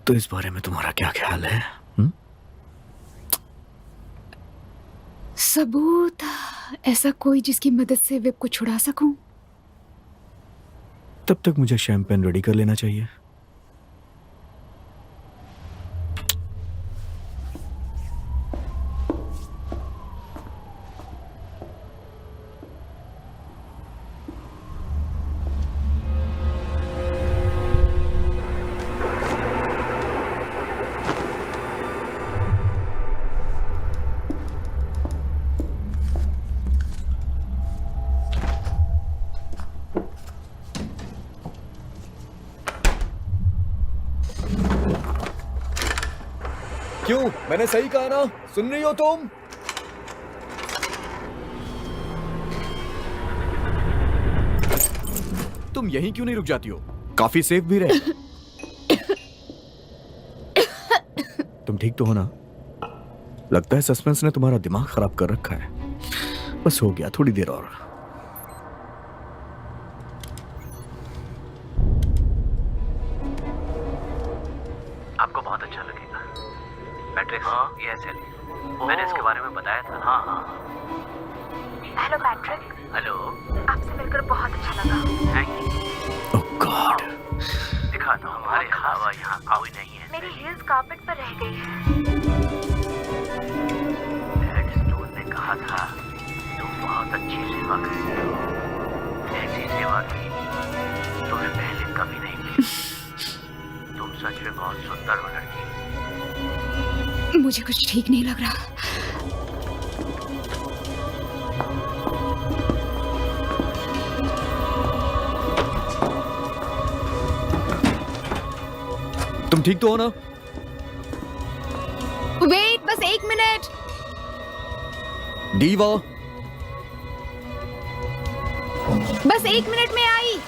तो इस बारे में तुम्हारा क्या ख्याल है? सबूत, ऐसा कोई जिसकी मदद से वेब को छुड़ा सकूं? तब तक मुझे शैंपेन रेडी कर लेना चाहिए। क्यों? मैंने सही कहा ना? सुन रही हो तुम? तुम यहीं क्यों नहीं रुक जाती हो? काफी सेफ भी रहे। तुम ठीक तो हो ना? लगता है सस्पेंस ने तुम्हारा दिमाग खराब कर रखा है। बस हो गया, थोड़ी देर और। आपको बहुत अच्छा लगेगा। मैट्रिक्स, ये ऐसे मैंने इसके बारे में बताया था। हाँ। Hello Patrick. हेलो। आपसे मिलकर बहुत अच्छा लगा। Thank you. Oh God. दिखा दो, हमारे अलावा यहाँ कोई नहीं है। मेरी हील्स कारपेट पर रह गई है। हेडस्टोन ने कहा था तुम बहुत अच्छी सेवा करती हो। ऐसी सेवा की तुम्हें पहले कभी नहीं मिली। तुम सच में बहुत सुंदर हो लड़की। मुझे कुछ ठीक नहीं लग रहा। तुम ठीक तो हो ना? वेट, बस 1 मिनट। दीवा, बस 1 मिनट में आई।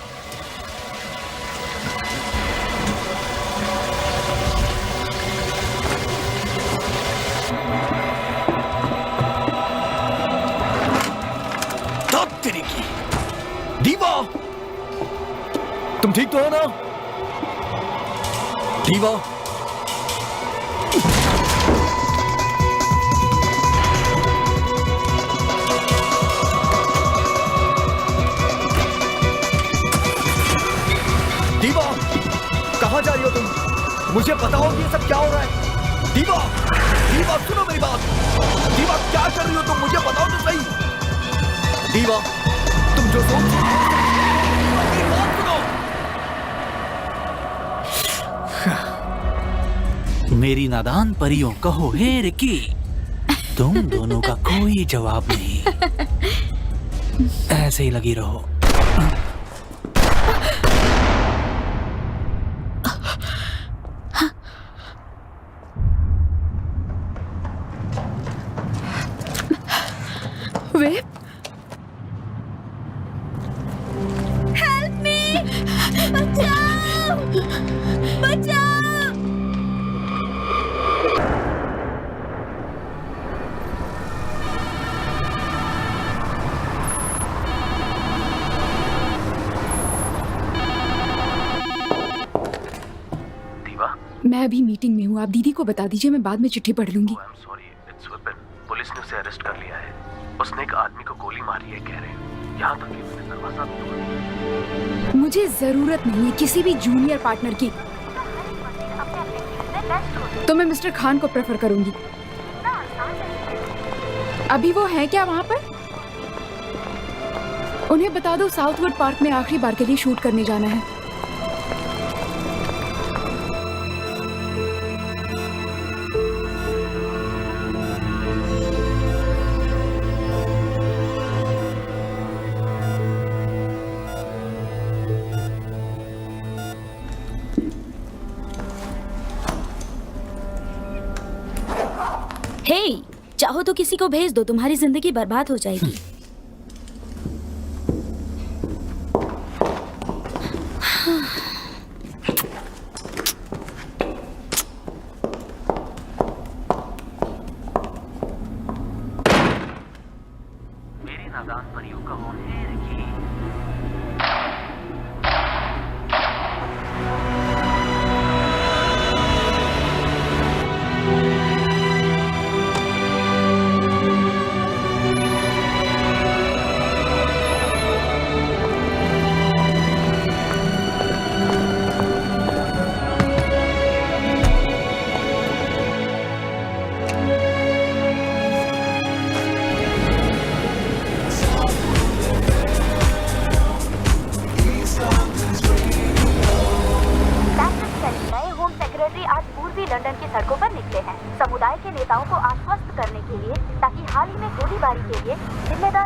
तेरी की दीवा, तुम ठीक तो हो ना? दीवा, दीवा, कहां जा रही हो तुम? मुझे बताओ कि ये सब क्या हो रहा है। दीवा, दीवा सुनो मेरी बात। दीवा क्या कर रही हो तुम? मुझे बताओ तो सही। दीवा, तुम जो सोच रही हो, मेरी बात सुनो। मेरी नादान परियों कहो हे रिकी, तुम दोनों का कोई जवाब नहीं। ऐसे ही लगी रहो। वेब, हेल्प मी, बचाओ, बचाओ। दीवा, मैं अभी मीटिंग में हूँ, आप दीदी को बता दीजिए, मैं बाद में चिट्ठी पढ़ लूंगी। आई am sorry, it's Vipin. Police ने उसे अरेस्ट कर लिया है। उसने एक आदमी को गोली मारी है कह रहे हैं। यहाँ तक कि उसने दरवाजा भी तोड़ा। मुझे जरूरत नहीं है किसी भी जूनियर पार्टनर की, तो मैं मिस्टर खान को प्रेफर करूंगी। अभी वो है क्या वहां पर? उन्हें बता दो साउथवुड पार्क में आखिरी बार के लिए शूट करने जाना है। हे, चाहो तो किसी को भेज दो, तुम्हारी जिंदगी बर्बाद हो जाएगी। मेरी नादान परियों का हो हे रिकी।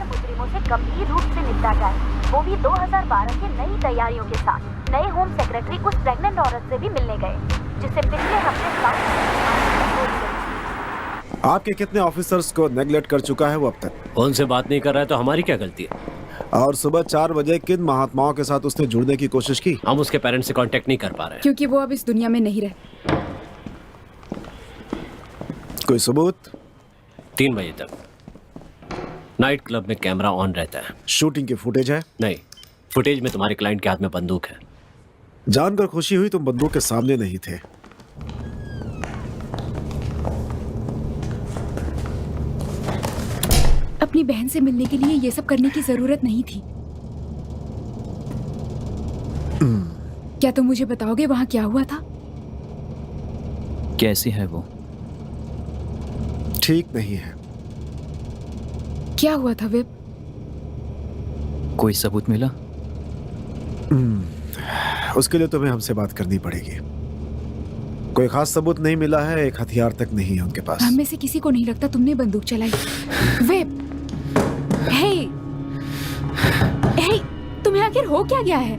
और मुजरिमों से गंभीर रूप से निपटा जाए, वो भी 2012 की नई तैयारियों के साथ। नए होम सेक्रेटरी उस प्रेग्नेंट औरत से भी मिलने गए जिसे पिछले हफ्ते गोली लगी। आपके कितने ऑफिसर्स को नेग्लेक्ट कर चुका है वो अब तक? उनसे बात नहीं कर रहा है तो हमारी क्या गलती है? और सुबह 4 बजे किन महात्माओं के साथ उसने जुड़ने की कोशिश की? हम उसके पेरेंट्स से कांटेक्ट नहीं कर पा रहे हैं। क्योंकि वो अब इस दुनिया में नहीं रहे। कोई सबूत? 3 बजे तक नाइट क्लब में कैमरा ऑन रहता है। शूटिंग की फुटेज है? नहीं, फुटेज में तुम्हारे क्लाइंट के हाथ में बंदूक है। जानकर खुशी हुई तुम बंदूक के सामने नहीं थे। अपनी बहन से मिलने के लिए ये सब करने की जरूरत नहीं थी। क्या तुम मुझे बताओगे वहां क्या हुआ था? कैसी है वो? ठीक नहीं है। क्या हुआ था विप? कोई सबूत मिला? उसके लिए तुम्हें हमसे बात करनी पड़ेगी। कोई खास सबूत नहीं मिला है, एक हथियार तक नहीं है उनके पास। हम में से किसी को नहीं लगता तुमने बंदूक चलाई। विप, हे, हे, तुम्हें आखिर हो क्या गया है?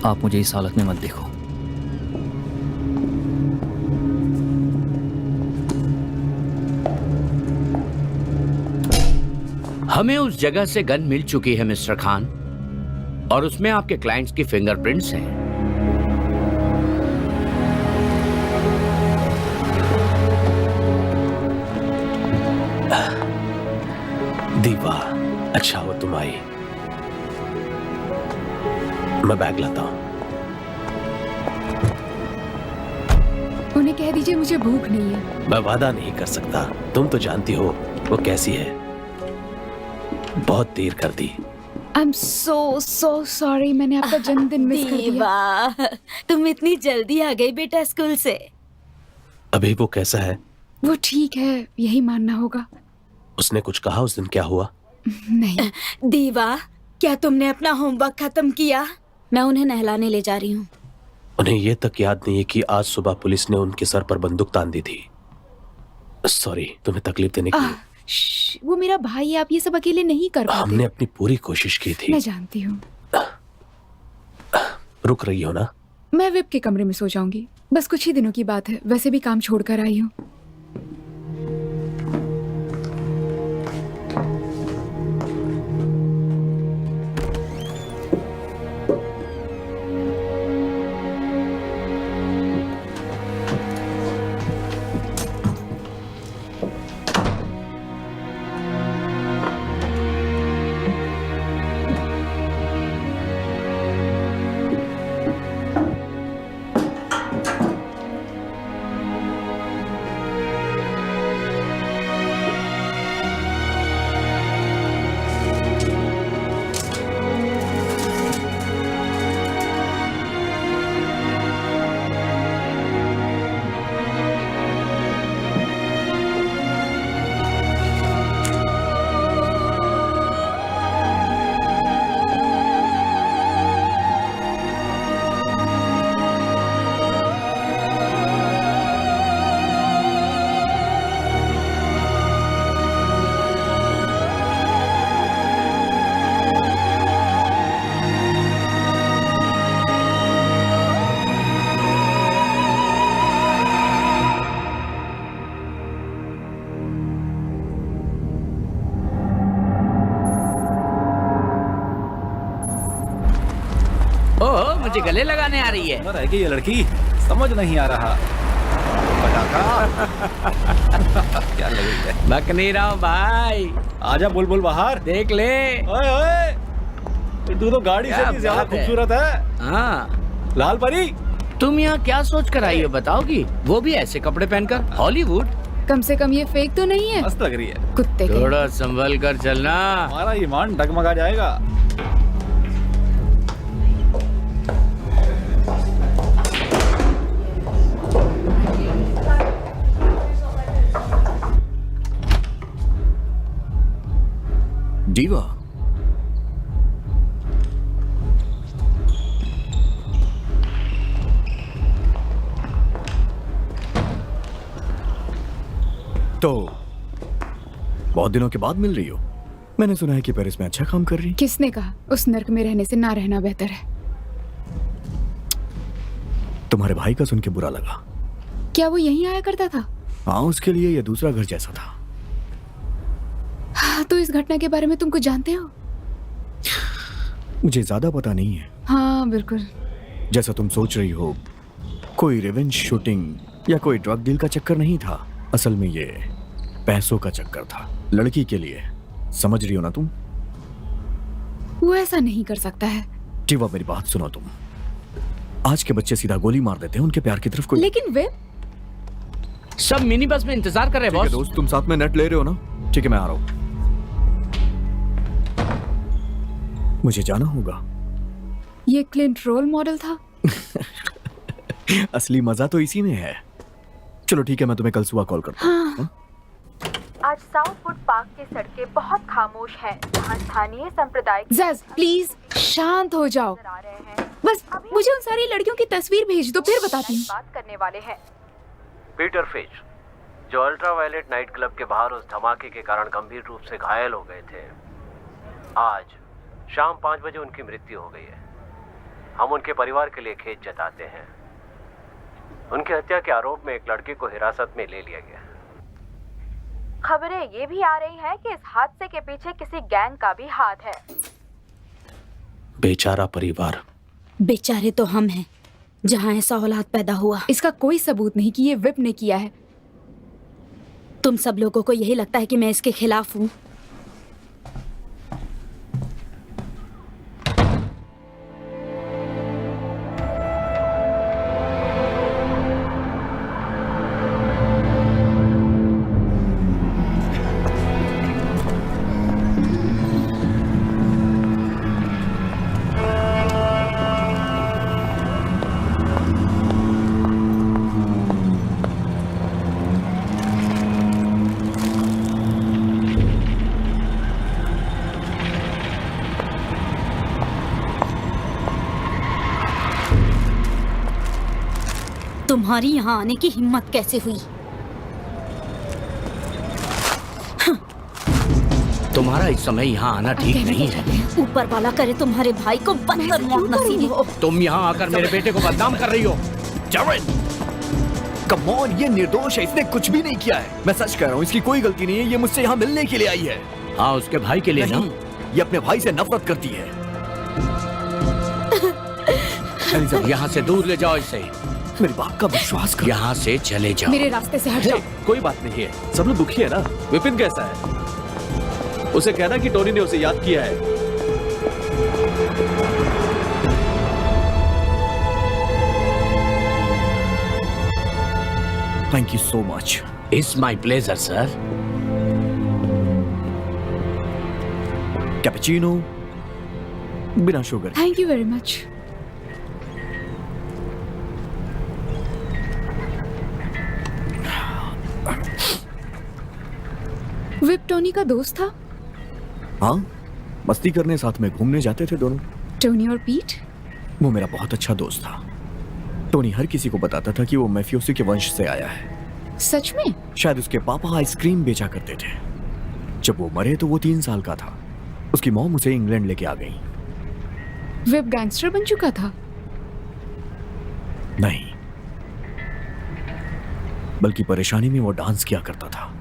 आप मुझे इस हालत में मत देखो। हमें उस जगह से गन मिल चुकी है मिस्टर खान, और उसमें आपके क्लाइंट्स की फिंगरप्रिंट्स हैं। दीवा, अच्छा हो तुम आई। मैं बैग लाता हूं। उन्हें कह दीजिए मुझे भूख नहीं है। मैं वादा नहीं कर सकता, तुम तो जानती हो वो कैसी है। बहुत देर कर दी। आई एम सो सॉरी, मैंने आपका जन्मदिन मिस कर दिया। दीवा, तुम इतनी जल्दी आ गई बेटा स्कूल से। अभी वो कैसा है? वो ठीक है, यही मानना होगा। उसने कुछ कहा उस दिन? क्या हुआ? नहीं। दीवा, क्या तुमने अपना होमवर्क खत्म किया? मैं उन्हें नहलाने ले जा रही हूँ। उन्हें ये तक याद नहीं है कि आज सुबह पुलिस ने उनके सर पर बंदूक तान दी थी। सॉरी तुम्हें तकलीफ देने के लिए। वो मेरा भाई है, आप ये सब अकेले नहीं कर पाते। हमने अपनी पूरी कोशिश की थी। मैं जानती हूँ। रुक रही हो ना? मैं विप के कमरे में सो जाऊंगी। बस कुछ ही दिनों की बात है, वैसे भी काम छोड़कर आई हूँ। ओह, मुझे गले लगाने आ रही है। रह गई ये लड़की, समझ नहीं आ रहा। क्या लगी? बक नहीं रहा हूँ भाई। आजा बुलबुल बाहर। देख ले। ओए ओए, तू तो गाड़ी से भी ज्यादा खूबसूरत है। हाँ। लाल परी, तुम यहाँ क्या सोच कर आई हो बताओगी? वो भी ऐसे कपड़े पहनकर? हॉलीवुड। कम से कम ये फेक तो नहीं है। मस्त लग रही है। कुत्ते के। थोड़ा संभल कर चलना। हमारा ईमान डगमगा जाएगा। दीवा, तो बहुत दिनों के बाद मिल रही हो। मैंने सुना है कि पेरिस में अच्छा काम कर रही। किसने कहा? उस नर्क में रहने से ना रहना बेहतर है। तुम्हारे भाई का सुन के बुरा लगा। क्या वो यहीं आया करता था? हाँ, उसके लिए यह दूसरा घर जैसा था। हाँ, तो इस घटना के बारे में तुम कुछ जानते हो? मुझे ज्यादा पता नहीं है। हाँ बिल्कुल। जैसा तुम सोच रही हो, कोई रिवेंज शूटिंग या कोई ड्रग डील का चक्कर नहीं था। असल में ये पैसों का चक्कर था, लड़की के लिए। समझ रही हो ना तुम? वो ऐसा नहीं कर सकता है। टीवा, मेरी बात सुनो तुम। आज के बच्चे सीधा गोली मार देते हैं उनके प्यार की तरफ। कोई लेकिन वे सब मिनी बस में इंतजार कर रहे हैं बॉस। दोस्त, तुम साथ में नेट ले रहे हो ना? ठीक है, मैं आ रहा हूं। मुझे जाना होगा। ये क्लिंट रोल मॉडल था। असली मजा तो इसी में है। चलो ठीक है, मैं तुम्हें कल सुबह कॉल करता हूँ। हाँ। आज साउथवुड पार्क की सड़कें बहुत खामोश हैं, जहां स्थानीय सांप्रदायिक जज प्लीज शांत हो जाओ। नजर आ रहे हैं। बस मुझे उन सारी लड़कियों की तस्वीर भेज दो, फिर बताती हूँ। बात करने वाले हैं। पीटर फिच, जो अल्ट्रावायलेट नाइट क्लब के बाहर उस धमाके के कारण गंभीर रूप से घायल हो गए थे, आज शाम 5 बजे उनकी मृत्यु हो गई है। हम उनके परिवार के लिए खेद जताते हैं। उनकी हत्या के आरोप में एक लड़के को हिरासत में ले लिया गया। खबरें ये भी आ रही हैं कि इस हादसे के पीछे किसी गैंग का भी हाथ है। बेचारा परिवार। बेचारे तो हम हैं जहां ऐसा औलाद पैदा हुआ। इसका कोई सबूत नहीं कि ये विप ने किया है। तुम सब लोगों को यही लगता है कि मैं इसके खिलाफ हूँ। तुम्हारी यहाँ आने की हिम्मत कैसे हुई? तुम्हारा इस समय यहाँ आना ठीक नहीं है। ऊपर वाला करे तुम्हारे भाई को बदतर मौत नसीब हो। तुम यहाँ आकर मेरे बेटे को बदनाम कर रही हो। कम ऑन, ये निर्दोष है, इसने कुछ भी नहीं किया है। मैं सच कह रहा हूँ, इसकी कोई गलती नहीं है। ये मुझसे यहाँ मिलने के लिए आई है। हाँ, उसके भाई के लिए ना। ये अपने भाई से नफरत करती है। यहाँ से दूर ले जाओ इसे। मेरी बात का विश्वास करो। यहाँ से चले जाओ। मेरे रास्ते से हट जाओ। कोई बात नहीं है, सब लोग दुखी है ना। विपिन कैसा है? उसे कहना कि टोनी ने उसे याद किया है। Thank you so much. It's my pleasure sir. Cappuccino बिना sugar. Thank you very much. Vip Tony का दोस्त था? हाँ, मस्ती करने साथ में घूमने जाते थे दोनों। टोनी और पीट? वो मेरा बहुत अच्छा दोस्त था। टोनी हर किसी को बताता था कि वो मैफियोसी के वंश से आया है। सच में? शायद उसके पापा आइसक्रीम बेचा करते थे। जब वो मरे तो वो 3 साल का था। उसकी मॉम उसे इंग्लैंड लेके आ गई। विप गैंगस्टर बन चुका था? नहीं, बल्कि परेशानी में वो डांस किया करता था।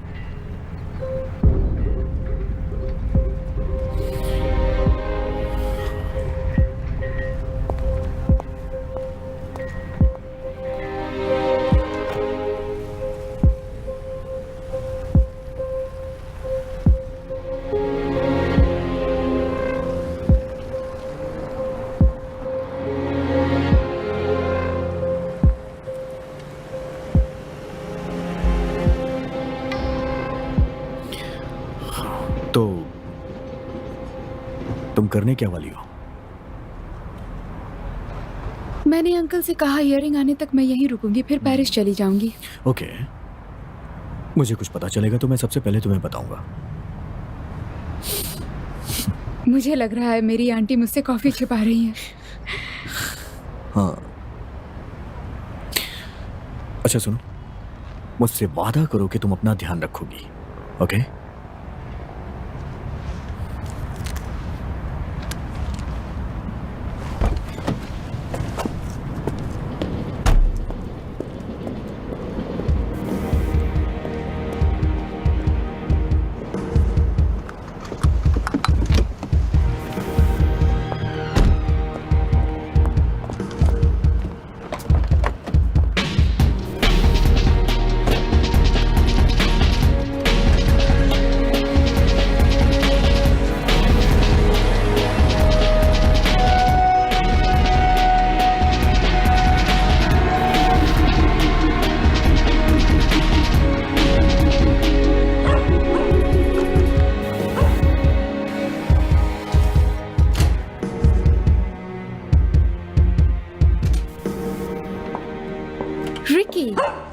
तो तुम करने क्या वाली हो? मैंने अंकल से कहा इयरिंग आने तक मैं यहीं रुकूंगी, फिर पेरिस चली जाऊंगी। ओके, मुझे कुछ पता चलेगा तो मैं सबसे पहले तुम्हें बताऊंगा। मुझे लग रहा है मेरी आंटी मुझसे कॉफी छिपा रही है। हाँ, अच्छा सुनो, मुझसे वादा करो कि तुम अपना ध्यान रखोगी। ओके?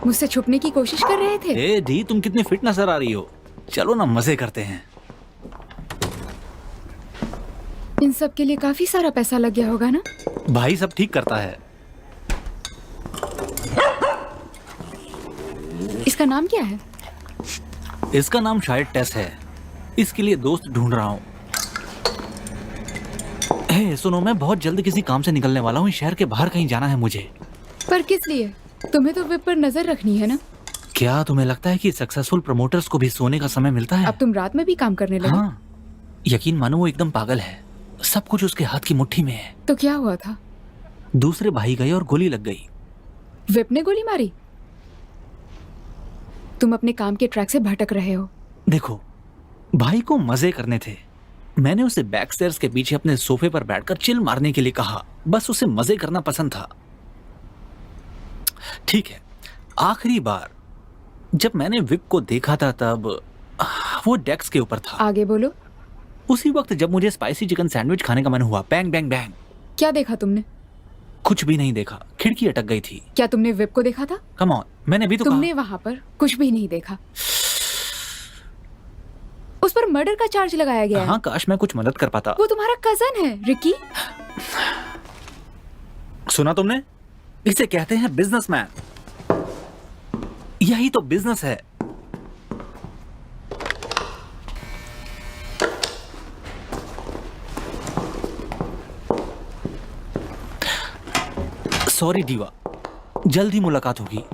मुझसे छुपने की कोशिश कर रहे थे? ए दी, तुम कितनी फिट नजर आ रही हो। चलो ना मजे करते हैं। इन सब के लिए काफी सारा पैसा लग गया होगा ना? भाई सब ठीक करता है। इसका नाम क्या है? इसका नाम शायद टेस है। इसके लिए दोस्त ढूंढ रहा हूँ। हे सुनो, मैं बहुत जल्द किसी काम से निकलने वाला हूँ। शहर के बाहर कहीं जाना है मुझे। पर किस लिए? तुम्हें तो विप पर नजर रखनी है ना? क्या तुम्हें लगता है कि सक्सेसफुल प्रमोटर्स को भी सोने का समय मिलता है? अब तुम रात में भी काम करने लगे? हाँ, यकीन मानो वो एकदम पागल है। सब कुछ उसके हाथ की मुट्ठी में है। तो क्या हुआ था? दूसरे भाई गए और गोली लग गई। विप ने गोली मारी? तुम अपने काम के ट्रैक से भटक रहे हो। देखो, भाई को मजे करने थे। मैंने उसे बैकस्टेयर्स के पीछे अपने सोफे पर बैठकर चिल मारने के लिए कहा। बस उसे मजे करना पसंद था। ठीक है, आखिरी बार जब मैंने विप को देखा था तब वो डेस्क के ऊपर था। आगे बोलो। उसी वक्त जब मुझे स्पाइसी चिकन सैंडविच खाने का मन हुआ, बैंग बैंग बैंग। क्या देखा तुमने? कुछ भी नहीं देखा, खिड़की अटक गई थी। क्या तुमने विप को देखा था? कम ऑन, मैंने भी तो तुमने वहां पर कुछ भी नहीं देखा। उस पर मर्डर का चार्ज लगाया गया है। हाँ, काश मैं कुछ मदद कर पाता। वो तुम्हारा कजन है, रिकी। सुना तुमने? इसे कहते हैं बिजनेसमैन। यही तो बिजनेस है। सॉरी दीवा, जल्द ही मुलाकात होगी।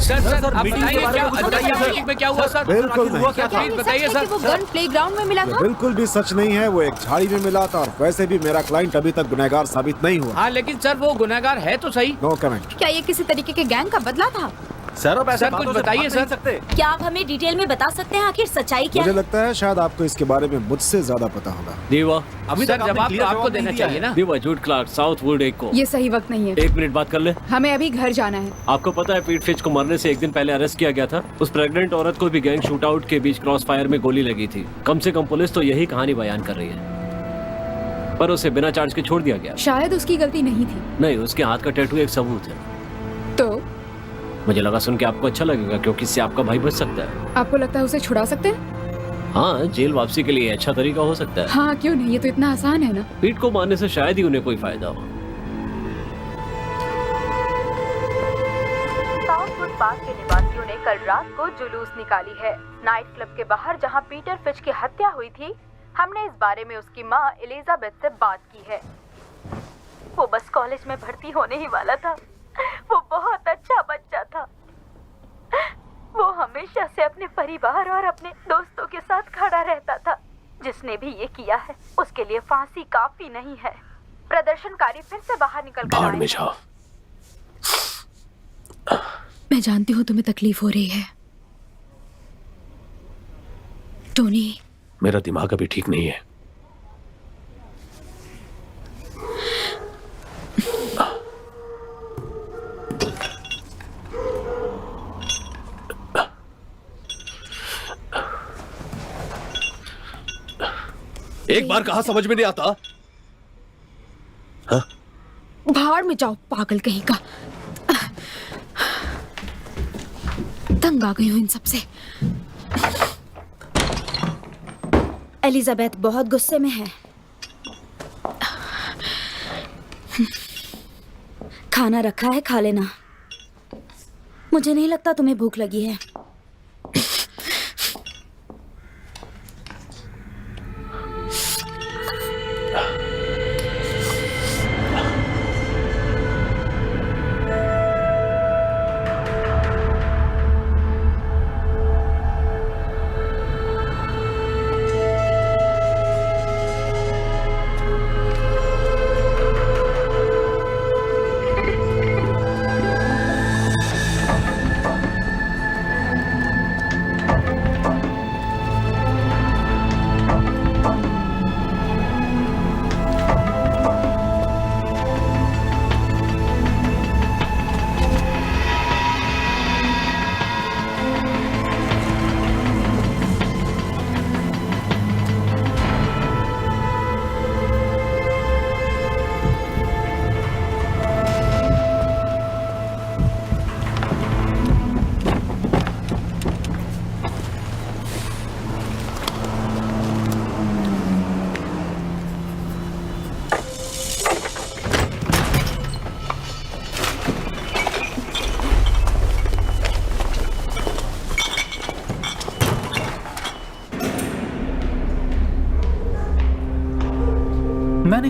सर, आप बताइए क्या हुआ सर? बिल्कुल नहीं। प्लीज बताइए सर। वो गन प्लेग्राउंड में मिला था? बिल्कुल भी सच नहीं है। वो एक झाड़ी में मिला था और वैसे भी मेरा क्लाइंट अभी तक गुनहगार साबित नहीं हुआ। हाँ, लेकिन सर वो गुनहगार है तो सही। No comment. क्या ये किसी तरीके के गैंग का बदला था? सर अब ऐसे सर, कुछ बातों से बताइए भाग नहीं सर। सकते। क्या आप हमें डिटेल में बता सकते हैं आखिर सच्चाई क्या मुझे है? लगता है शायद आपको इसके बारे में मुझसे ज्यादा पता होगा। दीवा, अभी सर, तक आपने जवाब क्लियर तो आपको जवाब देना नहीं दिया चाहिए है। ना। दीवा, जूड क्लार्क, साउथवुड एक को। ये सही वक्त नहीं है। 1 मिनट बात कर ले। हमें अभी घर जाना है। आपको पता है पीट फिच को मरने से 1 दिन पहले अरेस्ट किया गया था। उस प्रेग्नेंट औरत को भी गैंग शूटआउट के बीच क्रॉस फायर में गोली लगी थी। कम से कम पुलिस तो यही कहानी बयान कर रही है, पर उसे बिना चार्ज के छोड़ दिया गया। शायद उसकी गलती नहीं थी। नहीं, उसके हाथ का टैटू एक सबूत है। तो मुझे लगा सुन के आपको अच्छा लगेगा, क्योंकि इससे आपका भाई बच सकता है। आपको लगता है उसे छुड़ा सकते हैं? हाँ, जेल वापसी के लिए अच्छा तरीका हो सकता है। हाँ, क्यों नहीं? ये तो इतना आसान है ना। पीट को मारने से शायद ही उन्हें कोई फायदा हो। साउथवुड पार्क के निवासियों ने कल रात को जुलूस निकाली है नाइट क्लब के बाहर, जहां पीटर फिच की हत्या हुई थी। हमने इस बारे में उसकी मां एलिजाबेथ से बात की है। वो बस कॉलेज में भर्ती होने ही वाला था। वो बहुत अच्छा बच्चा था। वो हमेशा से अपने परिवार और अपने दोस्तों के साथ खड़ा रहता था। जिसने भी ये किया है उसके लिए फांसी काफी नहीं है। प्रदर्शनकारी फिर से बाहर निकल कर भाड़ में आए। जाओ। मैं जानती हूँ तुम्हें तकलीफ हो रही है टोनी। मेरा दिमाग अभी ठीक नहीं है। एक बार कहा समझ में नहीं आता। हाँ? भाड़ में जाओ पागल कहीं का। तंग आ गई हूँ इन सबसे। एलिजाबेथ बहुत गुस्से में है। खाना रखा है, खा लेना। मुझे नहीं लगता तुम्हें भूख लगी है।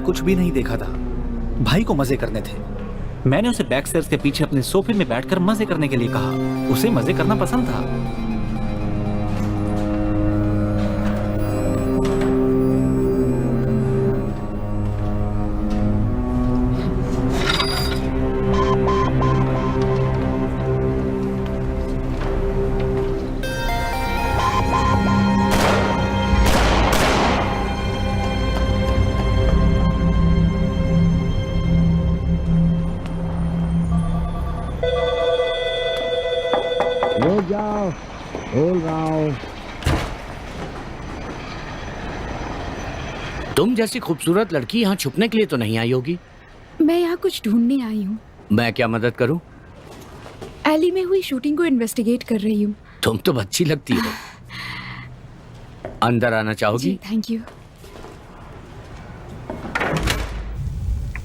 कुछ भी नहीं देखा था। भाई को मजे करने थे। मैंने उसे बैक स्टेयर्स के पीछे अपने सोफे में बैठकर मजे करने के लिए कहा। उसे मजे करना पसंद था। तुम जैसी खूबसूरत लड़की यहाँ छुपने के लिए तो नहीं आई होगी। मैं यहाँ कुछ ढूंढने आई हूँ। मैं क्या मदद करूँ? एली में हुई शूटिंग को इन्वेस्टिगेट कर रही हूँ। तुम तो अच्छी लगती हो। अंदर आना चाहोगी? जी थैंक यू।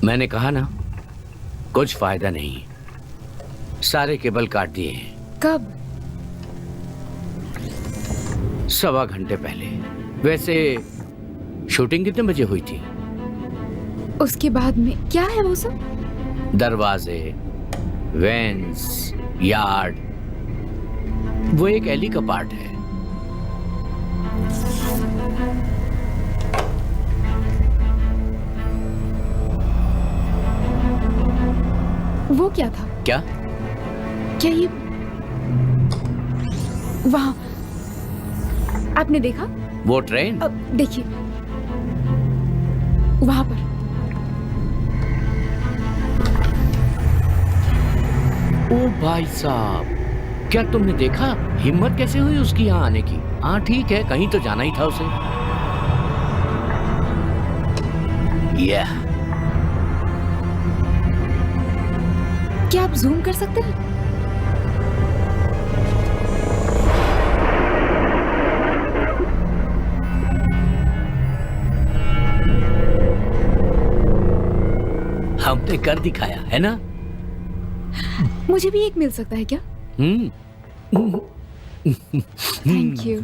मैंने कहा ना, कुछ फायदा नहीं। सारे केबल काट दिए हैं। कब? 1.25 घंटे पहले। वैसे शूटिंग कितने बजे हुई थी? उसके बाद में क्या है वो सब? दरवाजे, वेंट्स, यार्ड, वो एक एली का पार्ट है। वो क्या था? क्या? क्या ये वहां आपने देखा? वो ट्रेन? अब देखिए वहां पर। ओ भाई साहब, क्या तुमने देखा? हिम्मत कैसे हुई उसकी यहाँ आने की? हाँ ठीक है, कहीं तो जाना ही था उसे। क्या आप जूम कर सकते हैं? हमने कर दिखाया है ना? मुझे भी एक मिल सकता है क्या? Thank you.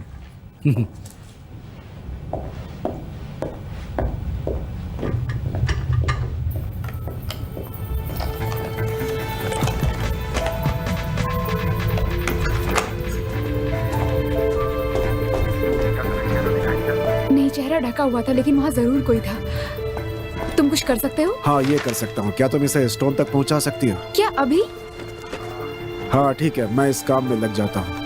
नहीं, चेहरा ढका हुआ था लेकिन वहां जरूर कोई था। तुम कुछ कर सकते हो? हाँ ये कर सकता हूँ। क्या तुम इसे स्टोन तक पहुँचा सकती हो? क्या अभी? हाँ ठीक है, मैं इस काम में लग जाता हूँ।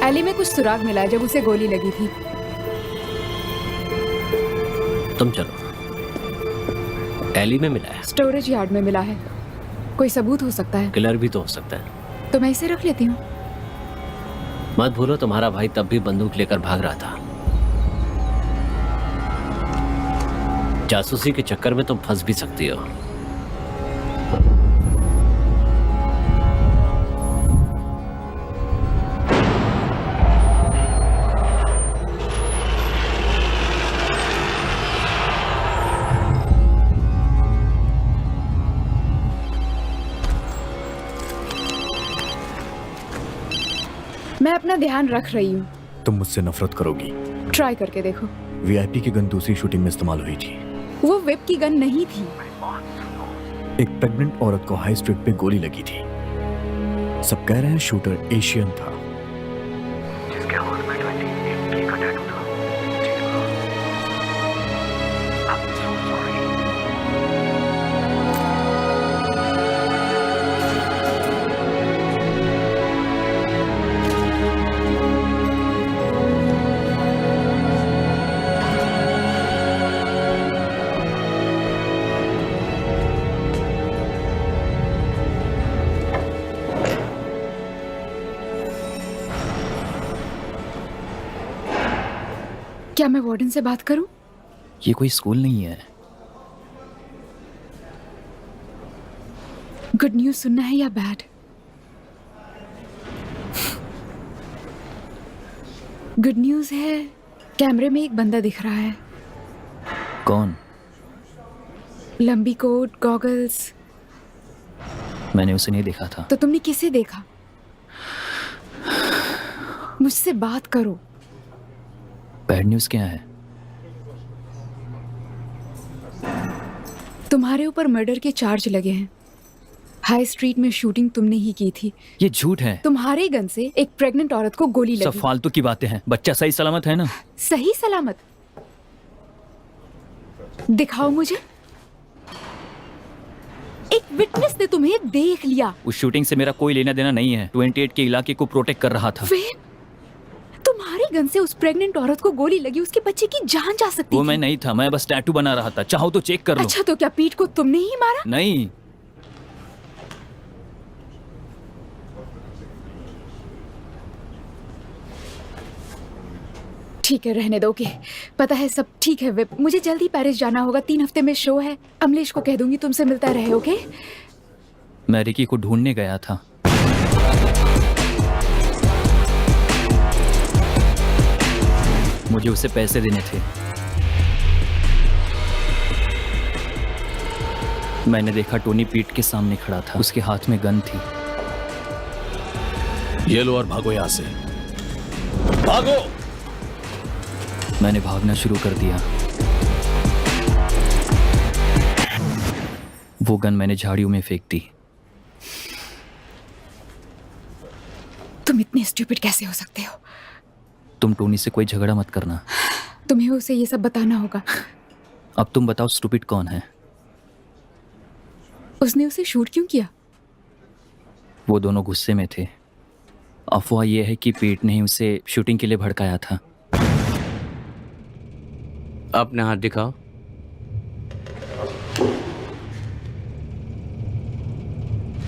एली में कुछ सुराग मिला है जब उसे गोली लगी थी। तुम चलो। एली में मिला है। स्टोरेज यार्ड में मिला है। कोई सबूत हो सकता है। किलर भी तो हो सकता है। तो मैं इसे रख लेती हूँ। मत भूलो तुम्हारा भाई तब भी बंदूक लेकर भाग रहा था। जासूसी के चक्कर में तुम फंस भी सकती हो। मैं अपना ध्यान रख रही हूँ। तुम मुझसे नफरत करोगी। ट्राई करके देखो। वीआईपी की गन दूसरी शूटिंग में इस्तेमाल हुई थी। वो वेब की गन नहीं थी। एक प्रेग्नेंट औरत को हाई स्ट्रीट पे गोली लगी थी। सब कह रहे हैं शूटर एशियन था। जिसके हाथ में 28 का टैटू था। I'm so sorry. क्या मैं वार्डन से बात करूं? ये कोई स्कूल नहीं है। गुड न्यूज़ सुनना है या बैड? गुड न्यूज है, कैमरे में एक बंदा दिख रहा है। कौन? लंबी कोट, गॉगल्स। मैंने उसे नहीं देखा था। तो तुमने किसे देखा? मुझसे बात करो। बैड न्यूज क्या है? तुम्हारे ऊपर मर्डर के चार्ज लगे हैं। हाई स्ट्रीट में शूटिंग तुमने ही की थी। ये झूठ है। तुम्हारे गन से एक प्रेग्नेंट औरत को गोली सब लगी। फालतू की बातें हैं। बच्चा सही सलामत है ना? सही सलामत? दिखाओ मुझे। एक विटनेस ने तुम्हें देख लिया। उस शूटिंग से मेरा कोई लेना देना नहीं है। 28 के इलाके को प्रोटेक्ट कर रहा था। तुम्हारे गन से उस प्रेग्नेंट औरत को गोली लगी, उसके बच्चे की जान जा सकती वो थी। मैं नहीं था, मैं बस टैटू बना रहा था। चाहो तो चेक कर लो। अच्छा, तो क्या पीठ को तुमने ही मारा? नहीं। ठीक है, रहने दोगे? पता है सब ठीक है विप, मुझे जल्दी पेरिस जाना होगा। 3 हफ्ते में शो है। अमलेश को कह दूंगी तुमसे मिलता रहे, ओके? मैं रिकी को ढूंढने गया था। मुझे उसे पैसे देने थे। मैंने देखा टोनी पीठ के सामने खड़ा था। उसके हाथ में गन थी। ये लो और भागो यहां से। भागो! मैंने भागना शुरू कर दिया। वो गन मैंने झाड़ियों में फेंक दी। तुम इतने स्टूपिड कैसे हो सकते हो? तुम टोनी से कोई झगड़ा मत करना। तुम्हें उसे ये सब बताना होगा। अब तुम बताओ स्टूपिड कौन है? उसने उसे शूट क्यों किया? वो दोनों गुस्से में थे। अफवाह यह है कि पीठ ने ही उसे शूटिंग के लिए भड़काया था। अपना हाथ दिखाओ।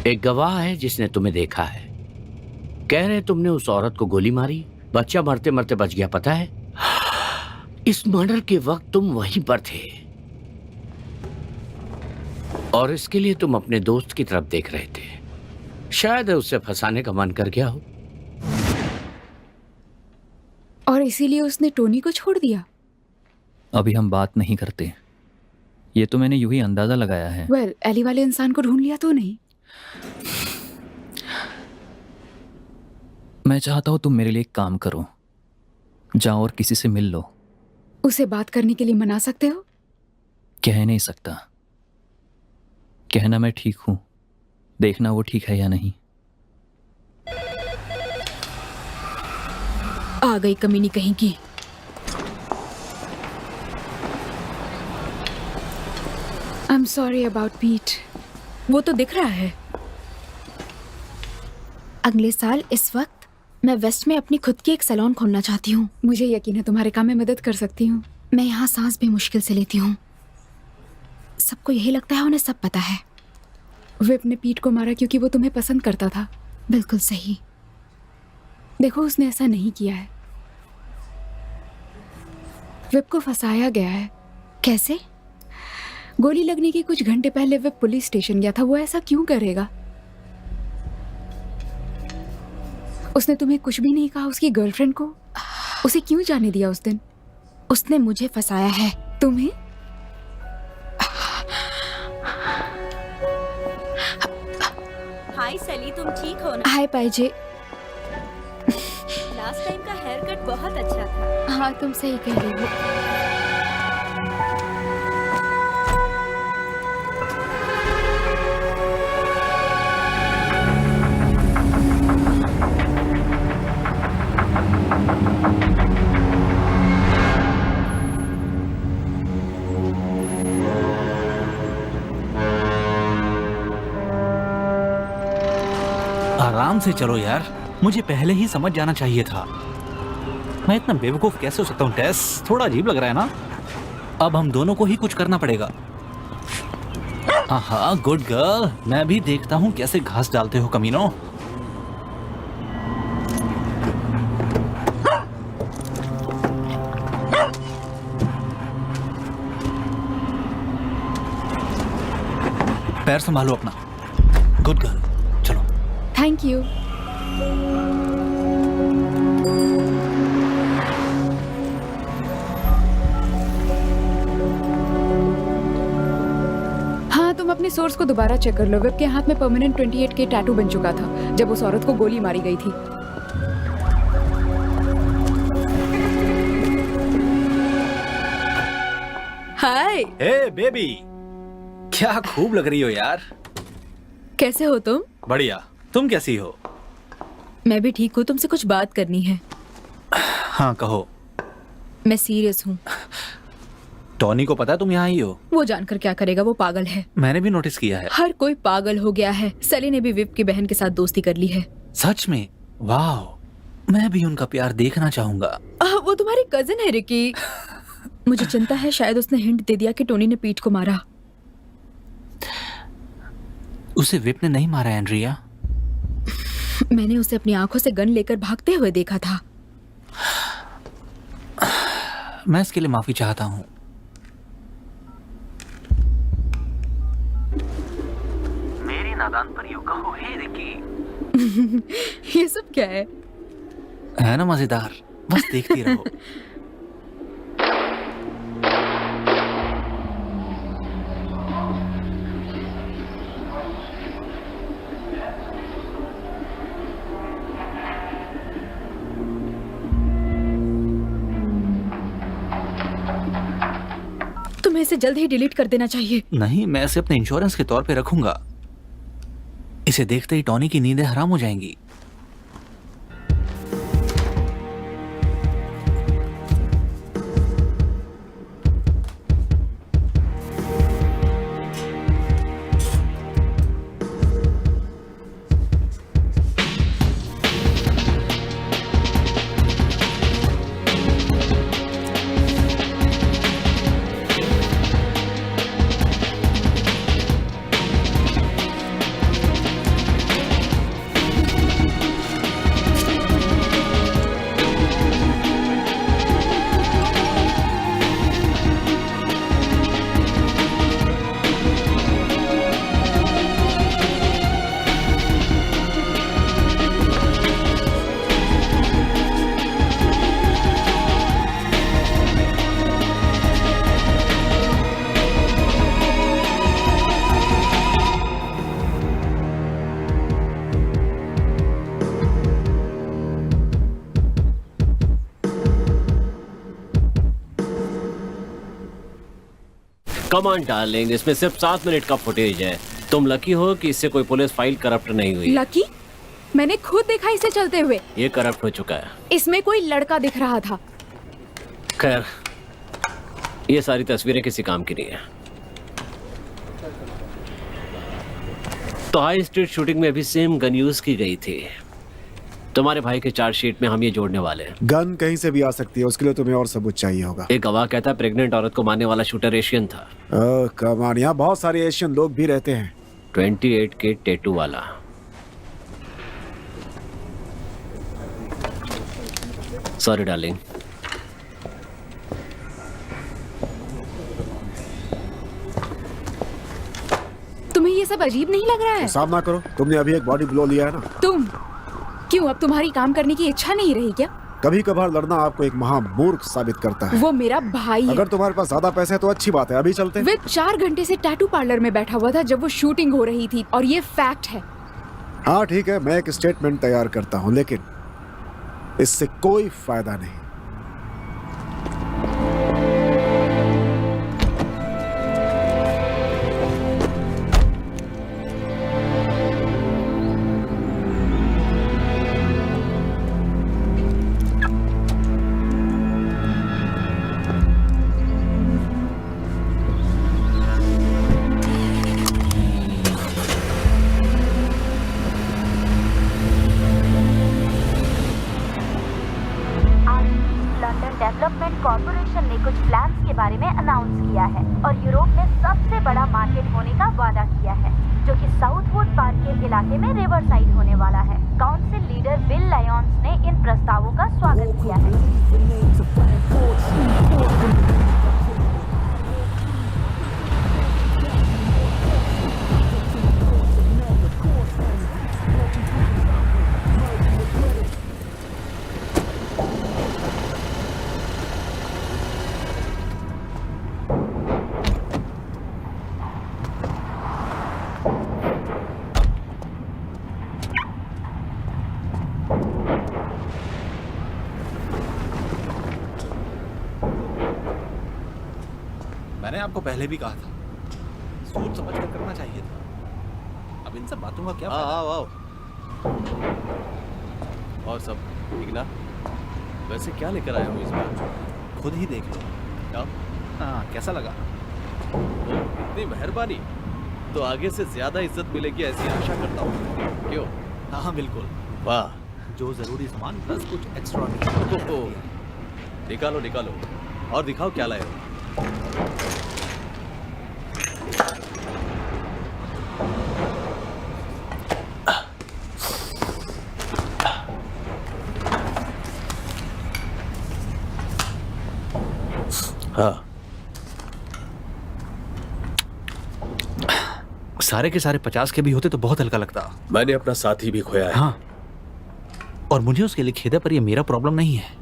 एक गवाह है जिसने तुम्हें देखा है। कह रहे तुमने उस औरत को गोली मारी, बच्चा मरते मरते बच गया, पता है? इस मर्डर के वक्त तुम वहीं पर थे और इसके लिए तुम अपने दोस्त की तरफ देख रहे थे। शायद उसे फंसाने का मन कर गया हो और इसीलिए उसने टोनी को छोड़ दिया। अभी हम बात नहीं करते। ये तो मैंने यूं ही अंदाजा लगाया है। वेल, एली वाले इंसान को ढूंढ लिया तो नहीं? मैं चाहता हूं तुम मेरे लिए एक काम करो। जाओ और किसी से मिल लो। उसे बात करने के लिए मना सकते हो? कह नहीं सकता। कहना मैं ठीक हूं, देखना वो ठीक है या नहीं। आ गई कमीनी कहीं की। आई एम सॉरी अबाउट पीट। वो तो दिख रहा है। अगले साल इस वक्त मैं वेस्ट में अपनी खुद की एक सैलून खोलना चाहती हूँ। मुझे यकीन है तुम्हारे काम में मदद कर सकती हूँ। मैं यहाँ सांस भी मुश्किल से लेती हूँ। सबको यही लगता है, उन्हें सब पता है। विप ने पीट को मारा क्योंकि वो तुम्हें पसंद करता था। बिल्कुल सही। देखो, उसने ऐसा नहीं किया है। विप को फंसाया गया है। कैसे? गोली लगने के कुछ घंटे पहले विप पुलिस स्टेशन गया था। वो ऐसा क्यों करेगा? उसने तुम्हें कुछ भी नहीं कहा उसकी गर्लफ्रेंड को? उसे क्यों जाने दिया उस दिन? उसने मुझे फंसाया है। तुम्हें? हाय सली, तुम ठीक हो ना? हाय पाइजे। लास्ट टाइम का हेयर कट बहुत अच्छा था। हाँ, तुम सही कह रही हो। आराम से चलो यार, मुझे पहले ही समझ जाना चाहिए था। मैं इतना बेवकूफ कैसे हो सकता हूँ टेस? थोड़ा अजीब लग रहा है ना? अब हम दोनों को ही कुछ करना पड़ेगा। हाँ, गुड गर्ल। मैं भी देखता हूँ कैसे घास डालते हो कमीनों। पैर संभालो अपना। गुड गर्ल, चलो। Thank you. सोर्स को दोबारा चेक कर लो। विप के हाथ में परमानेंट 28K टैटू बन चुका था जब उस औरत को गोली मारी गई थी। हाय। हे बेबी, क्या खूब लग रही हो यार। कैसे हो तुम? बढ़िया, तुम कैसी हो? मैं भी ठीक हूँ, तुमसे कुछ बात करनी है। हाँ कहो। मैं सीरियस हूँ। टॉनी को पता है तुम यहाँ आई हो? वो जानकर क्या करेगा, वो पागल है। मैंने भी नोटिस किया है। हर कोई पागल हो गया है। सली ने भी विप की बहन के साथ दोस्ती कर ली है। सच में? वाह, मैं भी उनका प्यार देखना चाहूंगा। वो तुम्हारी कजिन है रिकी। मुझे चिंता है शायद उसने हिंट दे दिया कि टोनी ने पीट को मारा। उसे विप ने नहीं मारा एंड्रिया। मैंने उसे अपनी आंखों से गन लेकर भागते हुए देखा था। मैं इसके लिए माफी चाहता हूँ। मेरी नादान परियों कहो हे रिकी। ये सब क्या है? है ना मजेदार, बस देखती रहो। तुम्हें इसे जल्द ही डिलीट कर देना चाहिए। नहीं, मैं इसे अपने इंश्योरेंस के तौर पे रखूंगा। इसे देखते ही टॉनी की नींदें हराम हो जाएंगी। कम ऑन डार्लिंग, इसमें सिर्फ 7 मिनट का फुटेज है। तुम लकी हो कि इससे कोई पुलिस फाइल करप्ट नहीं हुई। लकी? मैंने खुद देखा इसे चलते हुए। ये करप्ट हो चुका है। इसमें कोई लड़का दिख रहा था। खैर, ये सारी तस्वीरें किसी काम की नहीं है। तो हाई स्ट्रीट शूटिंग में भी सेम गन यूज की गई थी। तुम्हारे भाई के चार्जशीट में हम ये जोड़ने वाले हैं। गन कहीं से भी आ सकती है, उसके लिए तुम्हें और सबूत चाहिए होगा। एक गवाह कहता है प्रेग्नेंट औरत को मारने वाला शूटर एशियन था। कमान, यहाँ बहुत सारे एशियन लोग भी रहते हैं। 28K टैटू वाला। Sorry darling. तुम्हें ये सब अजीब नहीं लग रहा है? सामना करो, तुमने अभी एक बॉडी ब्लो लिया है ना। तुम क्यों, अब तुम्हारी काम करने की इच्छा नहीं रही क्या? कभी कभार लड़ना आपको एक महामूर्ख साबित करता है। वो मेरा भाई है। अगर तुम्हारे पास ज्यादा पैसे है तो अच्छी बात है, अभी चलते हैं। विप 4 घंटे से टैटू पार्लर में बैठा हुआ था जब वो शूटिंग हो रही थी, और ये फैक्ट है। हाँ ठीक है, मैं एक स्टेटमेंट तैयार करता हूँ, लेकिन इससे कोई फायदा नहीं। डेवलपमेंट कॉर्पोरेशन ने कुछ प्लान्स के बारे में अनाउंस किया है और यूरोप में सबसे बड़ा मार्केट होने का वादा किया है, जो कि साउथवुड पार्क के इलाके में रिवर साइड होने वाला है। काउंसिल लीडर बिल लायंस ने इन प्रस्तावों का स्वागत किया है। मैंने आपको पहले भी कहा था, सोच समझ कर करना चाहिए था। अब इन सब बातों का क्या फायदा? आओ आओ। और सब ठीक ना? वैसे क्या लेकर आया हूँ इस बार? खुद ही देख लो। क्या? हाँ, कैसा लगा? ओ, इतनी मेहरबानी। तो आगे से ज्यादा इज्जत मिलेगी ऐसी आशा करता हूँ। क्यों? हाँ बिल्कुल। वाह, जो जरूरी सामान प्लस कुछ एक्स्ट्रा। निकालो निकालो और दिखाओ क्या लाए हो। हाँ, सारे के सारे 50 के भी होते तो बहुत हल्का लगता। मैंने अपना साथी भी खोया है। हाँ, और मुझे उसके लिए खेद है, पर ये मेरा प्रॉब्लम नहीं है।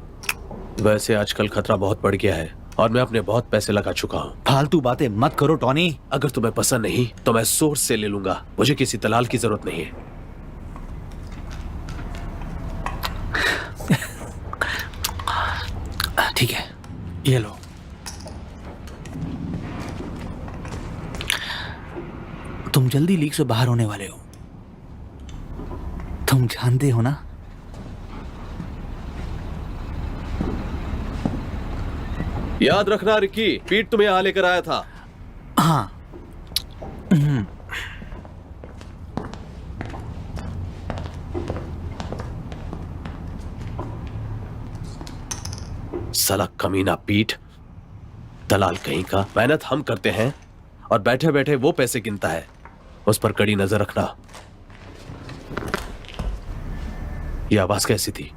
वैसे आजकल खतरा बहुत बढ़ गया है और मैं अपने बहुत पैसे लगा चुका हूँ। फालतू बातें मत करो टॉनी। अगर तुम्हें पसंद नहीं तो मैं सोर्स से ले लूंगा, मुझे किसी दलाल की जरूरत नहीं है। ठीक है, ये लो। तुम जल्दी लीग से बाहर होने वाले हो, तुम जानते हो ना? याद रखना रिकी, पीट तुम्हें यहाँ लेकर आया था। हाँ। साला कमीना पीट, दलाल कहीं का। मेहनत हम करते हैं और बैठे बैठे वो पैसे गिनता है। उस पर कड़ी नजर रखना। ये आवाज कैसी थी?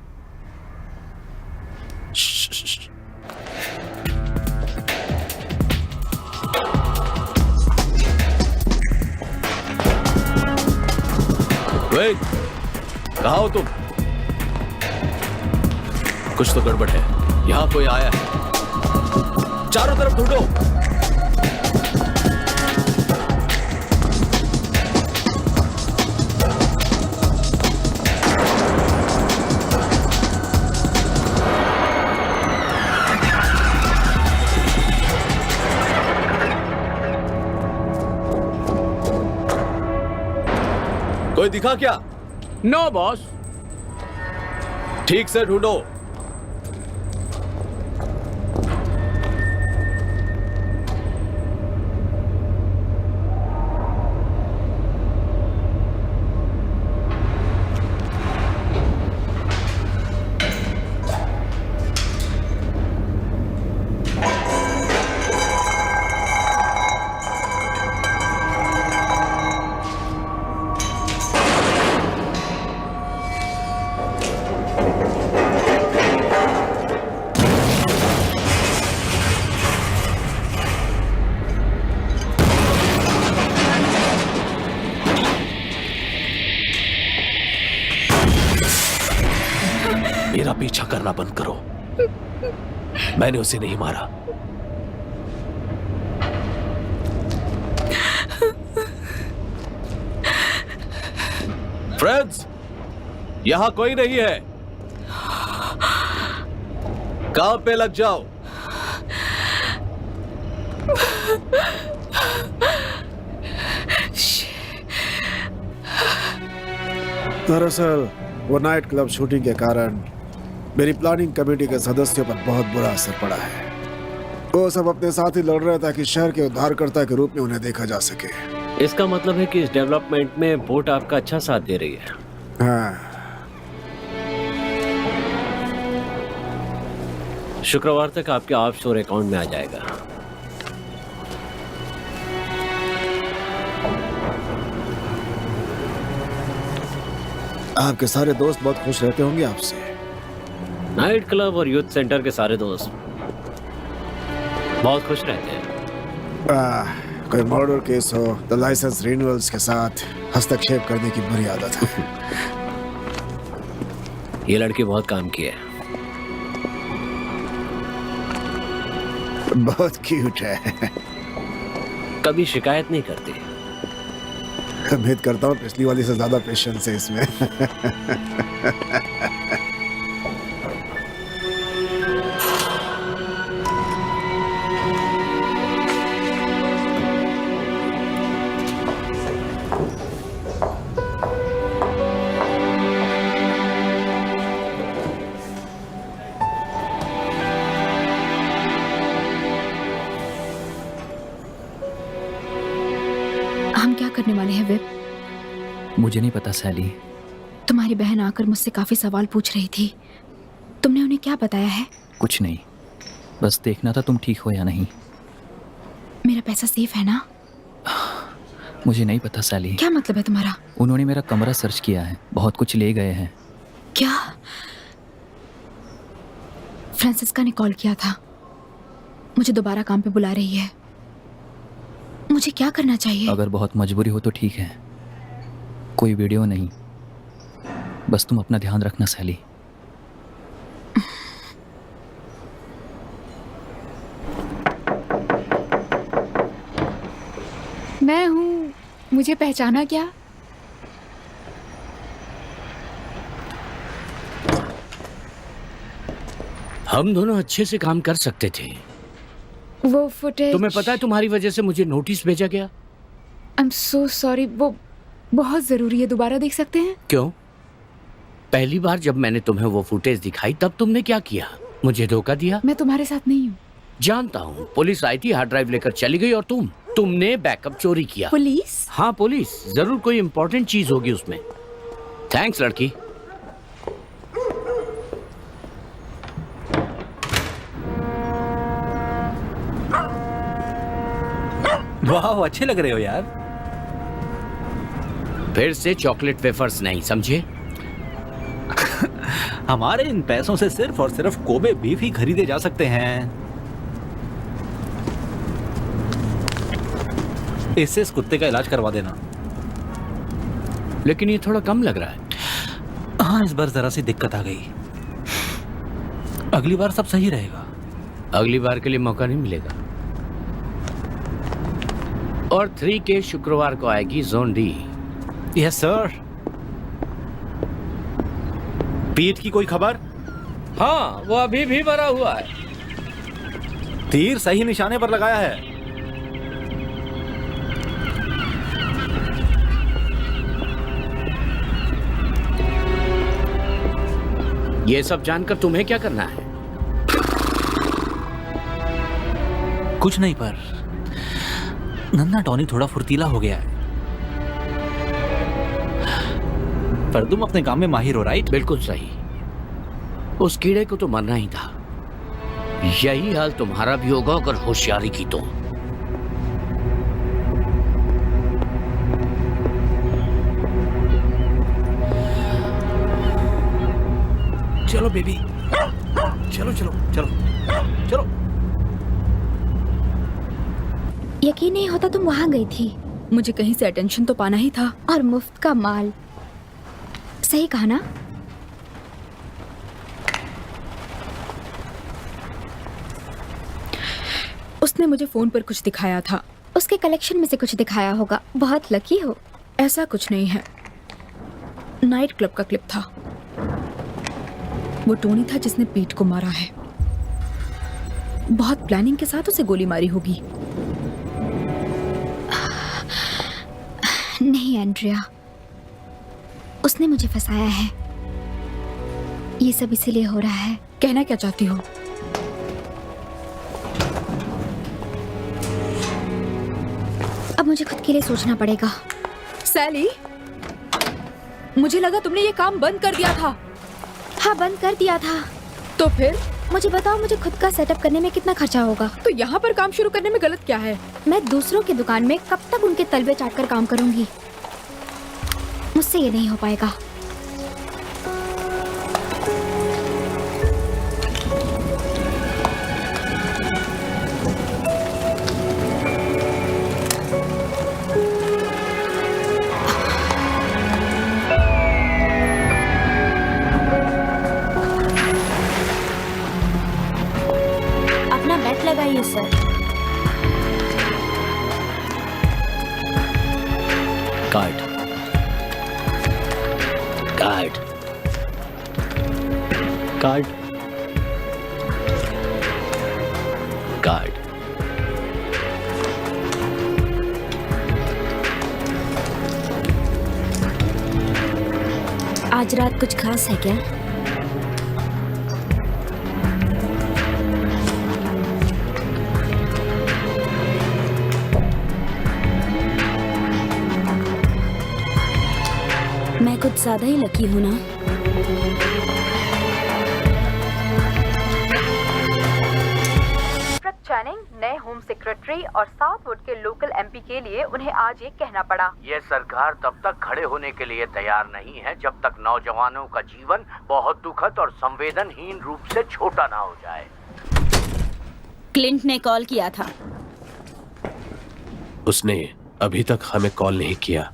वेट, कहाँ हो तुम? कुछ तो गड़बड़ है। यहां कोई आया है। चारों तरफ ढूंढो। कोई दिखा क्या? No boss. ठीक से ढूंढो। मेरा पीछा करना बंद करो। मैंने उसे नहीं मारा। फ्रेंड्स, यहां कोई नहीं है। काम पे लग जाओ। दरअसल वो नाइट क्लब शूटिंग के कारण मेरी प्लानिंग कमेटी के सदस्यों पर बहुत बुरा असर पड़ा है। वो सब अपने साथ ही लड़ रहे ताकि शहर के उद्धारकर्ता के रूप में उन्हें देखा जा सके। इसका मतलब है कि इस डेवलपमेंट में बोट आपका अच्छा साथ दे रही है। हाँ। शुक्रवार तक आपके ऑफशोर अकाउंट में आ जाएगा। आपके सारे दोस्त बहुत खुश रहते होंगे आपसे। नाइट क्लब और यूथ सेंटर के सारे दोस्त बहुत खुश रहते हैं। कोई मर्डर केस हो तो लाइसेंस रिन्यूअल्स के साथ हस्तक्षेप करने की बुरी आदत है। ये लड़की बहुत काम की है। बहुत क्यूट है। कभी शिकायत नहीं करती। उम्मीद करता हूँ पिछली वाली से ज्यादा पेशेंस है इसमें। करने वाले हैं विप? मुझे नहीं पता सैली। तुम्हारी बहन आकर मुझसे काफी सवाल पूछ रही थी, तुमने उन्हें क्या बताया है? कुछ नहीं, बस देखना था तुम ठीक हो या नहीं। मेरा पैसा सेफ है ना? मुझे नहीं पता सैली। क्या मतलब है तुम्हारा? उन्होंने मेरा कमरा सर्च किया है, बहुत कुछ ले गए हैं। क्या? फ्रांसिस्का ने कॉल किया था, मुझे दोबारा काम पे बुला रही है। मुझे क्या करना चाहिए? अगर बहुत मजबूरी हो तो ठीक है, कोई वीडियो नहीं, बस तुम अपना ध्यान रखना सैली। मैं हूँ, मुझे पहचाना क्या? हम दोनों अच्छे से काम कर सकते थे। वो फुटेज, तुम्हें पता है तुम्हारी वजह से मुझे नोटिस भेजा गया। आई एम सो सॉरी, वो बहुत जरूरी है, दोबारा देख सकते हैं? क्यों? पहली बार जब मैंने तुम्हें वो फुटेज दिखाई तब तुमने क्या किया? मुझे धोखा दिया। मैं तुम्हारे साथ नहीं हूँ। जानता हूँ, पुलिस आई थी, हार्ड ड्राइव लेकर चली गई और तुमने बैकअप चोरी किया। पुलिस? हाँ पुलिस, जरूर कोई इंपॉर्टेंट चीज होगी उसमें। थैंक्स लड़की। वाह, अच्छे लग रहे हो यार। फिर से चॉकलेट वेफर्स नहीं, समझे? हमारे इन पैसों से सिर्फ और सिर्फ कोबे बीफ ही खरीदे जा सकते हैं। इससे इस कुत्ते का इलाज करवा देना। लेकिन ये थोड़ा कम लग रहा है। हाँ, इस बार जरा सी दिक्कत आ गई, अगली बार सब सही रहेगा। अगली बार के लिए मौका नहीं मिलेगा। और 3 के शुक्रवार को आएगी जोन डी। Yes sir. पीठ की कोई खबर? हाँ, वो अभी भी भरा हुआ है। तीर सही निशाने पर लगाया है। ये सब जानकर तुम्हें क्या करना है? कुछ नहीं, पर नन्ना टॉनी थोड़ा फुर्तीला हो गया है। पर तुम अपने काम में माहिर हो, राइट? बिल्कुल सही। उस कीड़े को तो मरना ही था। यही हाल तुम्हारा भी होगा अगर होशियारी की तो। चलो बेबी, चलो चलो चलो चलो। यकीन नहीं होता तुम वहां गई थी। मुझे कहीं से अटेंशन तो पाना ही था, और मुफ्त का माल। सही कहा ना? उसने मुझे फोन पर कुछ दिखाया था, उसके कलेक्शन में से कुछ दिखाया होगा। बहुत लकी हो। ऐसा कुछ नहीं है, नाइट क्लब का क्लिप था। वो टोनी था जिसने पीट को मारा है। बहुत प्लानिंग के साथ उसे गोली मारी होगी। नहीं एंड्रिया, उसने मुझे फंसाया है। ये सब इसीलिए हो रहा है। कहना क्या चाहती हो? अब मुझे खुद के लिए सोचना पड़ेगा। सैली, मुझे लगा तुमने ये काम बंद कर दिया था। हाँ, बंद कर दिया था। तो फिर मुझे बताओ, मुझे खुद का सेटअप करने में कितना खर्चा होगा? तो यहाँ पर काम शुरू करने में गलत क्या है? मैं दूसरों की दुकान में कब तक उनके तलवे चाट कर काम करूंगी? मुझसे ये नहीं हो पाएगा। अपना बैट लगाइए sir. Card card card card. आज रात कुछ खास है क्या? कुछ ज्यादा ही लकी हो ना। चैनिंग नए होम सेक्रेटरी और साउथवुड के लोकल एमपी के लिए उन्हें आज ये कहना पड़ा। ये सरकार तब तक खड़े होने के लिए तैयार नहीं है जब तक नौजवानों का जीवन बहुत दुखद और संवेदनहीन रूप से छोटा ना हो जाए। क्लिंट ने कॉल किया था। उसने अभी तक हमें कॉल नहीं किया।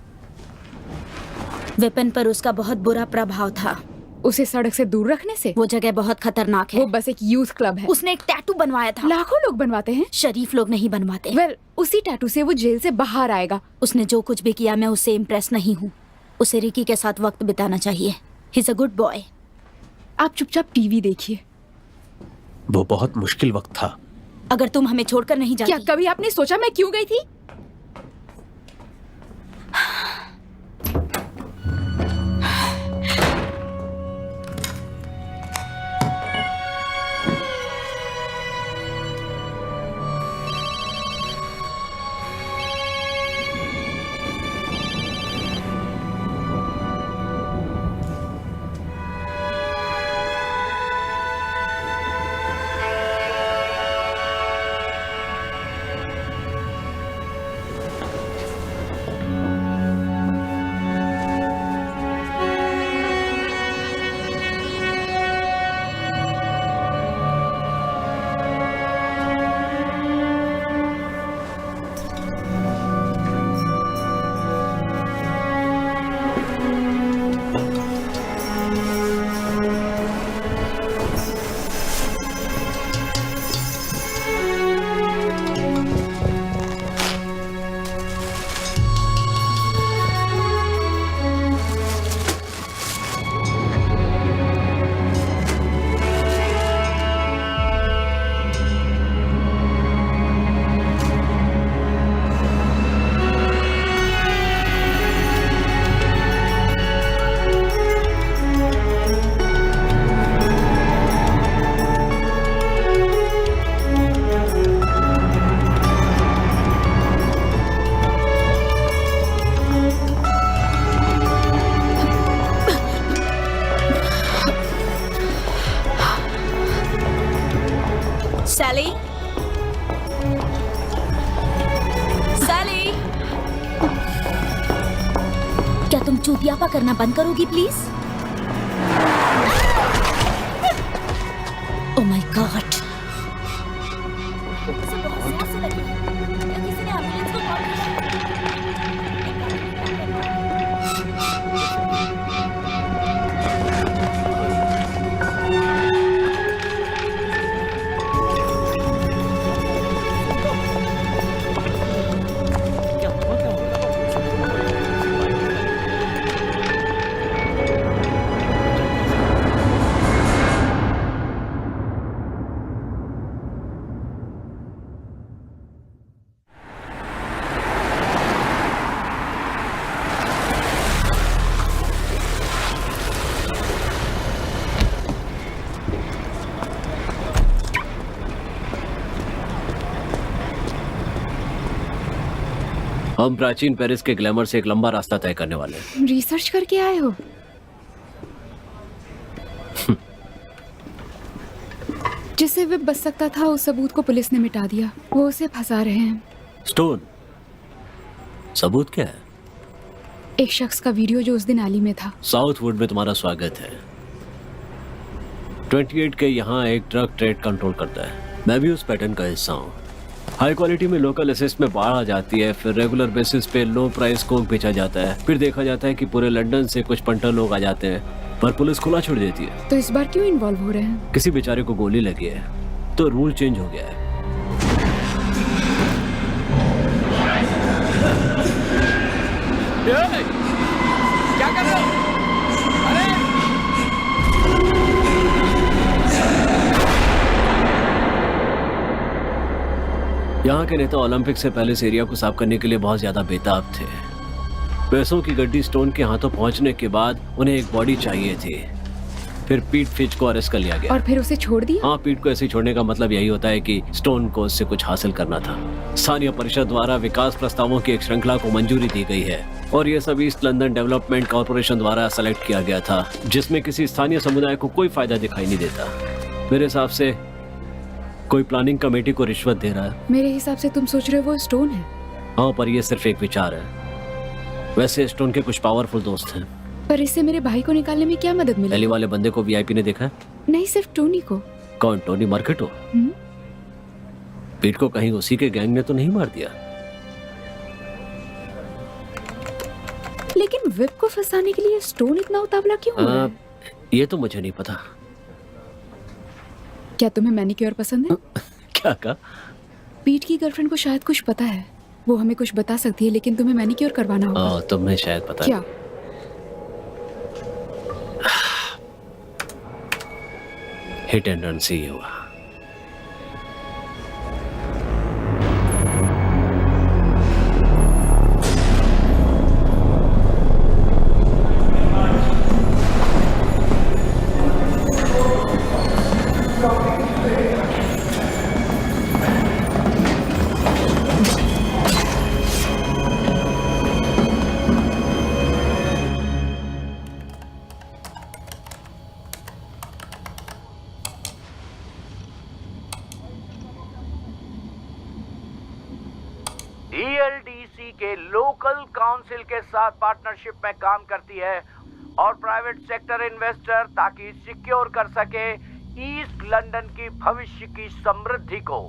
विपिन पर उसका बहुत बुरा प्रभाव था। उसे सड़क से दूर रखने से? वो जगह बहुत खतरनाक है। वो बस एक यूथ क्लब है। उसने एक टैटू बनवाया था। लाखों लोग बनवाते हैं, शरीफ लोग नहीं बनवाते। वेल, उसी टैटू से वो जेल से बाहर आएगा। उसने जो कुछ भी किया मैं उससे इम्प्रेस नहीं हूँ। उसे रिकी के साथ वक्त बिताना चाहिए। He is a good boy. आप चुपचाप टीवी देखिए। वो बहुत मुश्किल वक्त था। अगर तुम हमें छोड़कर नहीं जाती। क्या कभी आपने सोचा मैं क्यों गई थी? सैली, सैली, क्या तुम चूतियापा करना बंद करोगी प्लीज? Oh my God. किसी ने एम्बुलेंस को कॉल किया? हम प्राचीन पेरिस के ग्लैमर से एक लंबा रास्ता तय करने वाले हैं। रिसर्च करके आए हो? जिससे वे बच सकता था उस सबूत को पुलिस ने मिटा दिया। वो उसे फंसा रहे हैं। स्टोन, सबूत क्या है? एक शख्स का वीडियो जो उस दिन आली में था। साउथवुड में तुम्हारा स्वागत है। 28 के यहाँ एक ड्रग ट्रेड कंट्रोल करता है। मैं भी उस पैटर्न का हिस्सा हूँ। हाई क्वालिटी में लोकल एसेट्स में बाढ़ आ जाती है, फिर रेगुलर बेसिस पे लो प्राइस कोक बेचा जाता है, फिर देखा जाता है कि पूरे लंदन से कुछ पंटर लोग आ जाते हैं, पर पुलिस खुला छोड़ देती है। तो इस बार क्यों इन्वॉल्व हो रहे हैं? किसी बेचारे को गोली लगी है तो रूल चेंज हो गया है। क्या कर रहे हो? अरे यहाँ के नेता ओलंपिक से पहले इस एरिया को साफ करने के लिए बहुत ज्यादा बेताब थे। पैसों की गड्डी स्टोन के हाथों पहुंचने के बाद उन्हें एक बॉडी चाहिए थी। फिर पीट फिच को अरेस्ट कर लिया गया। और फिर उसे छोड़ दिया? हाँ, पीट को ऐसे ही छोड़ने का मतलब यही होता है कि स्टोन को उससे कुछ हासिल करना था। स्थानीय परिषद द्वारा विकास प्रस्तावों की एक श्रृंखला को मंजूरी दी गई है और ये सब ईस्ट लंदन डेवलपमेंट कॉर्पोरेशन द्वारा सेलेक्ट किया गया था, जिसमें किसी स्थानीय समुदाय को कोई फायदा दिखाई नहीं देता। मेरे हिसाब से कोई प्लानिंग कमेटी को रिश्वत दे रहा है। मेरे हिसाब से तुम सोच रहे हो वो स्टोन है। हाँ, पर ये सिर्फ एक विचार है। वैसे स्टोन के कुछ पावरफुल दोस्त हैं। पर इससे मेरे भाई को निकालने में क्या मदद मिली? एली वाले बंदे को वीआईपी ने देखा है? नहीं, सिर्फ टोनी को। कौन? टोनी मार्केटो? पीट को कहीं उसी के गैंग ने तो नहीं मार दिया? लेकिन विप को फंसाने के लिए स्टोन इतना उतावला क्यों हो रहा है? ये तो मुझे नहीं पता। क्या तुम्हें मैनिक्योर पसंद है? क्या कहा? पीट की गर्लफ्रेंड को शायद कुछ पता है, वो हमें कुछ बता सकती है, लेकिन तुम्हें मैनिक्योर करवाना होगा। तुम्हें शायद पता क्या? हिट एंड रन से ये हुआ। ELDC के लोकल काउंसिल के साथ पार्टनरशिप में काम करती है और प्राइवेट सेक्टर इन्वेस्टर ताकि सिक्योर कर सके ईस्ट लंदन की भविष्य की समृद्धि को।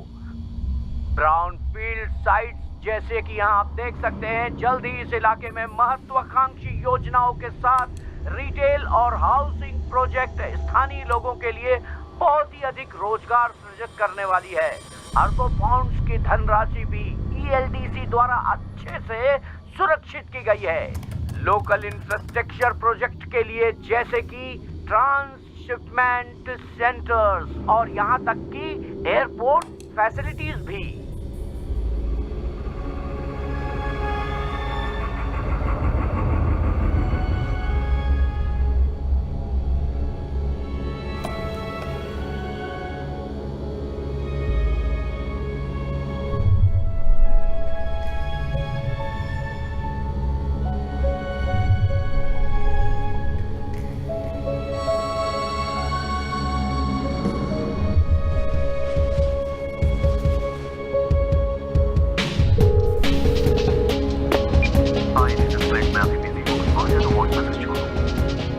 ब्राउन फील्ड साइट्स जैसे कि यहाँ आप देख सकते हैं, जल्द ही इस इलाके में महत्वाकांक्षी योजनाओं के साथ रिटेल और हाउसिंग प्रोजेक्ट स्थानीय लोगों के लिए बहुत ही अधिक रोजगार सृजित करने वाली है। अरबों पाउंड्स की धनराशि भी ELDC द्वारा अच्छे से सुरक्षित की गई है। लोकल इंफ्रास्ट्रक्चर प्रोजेक्ट के लिए जैसे कि ट्रांसशिपमेंट सेंटर्स और यहाँ तक कि एयरपोर्ट फैसिलिटीज भी।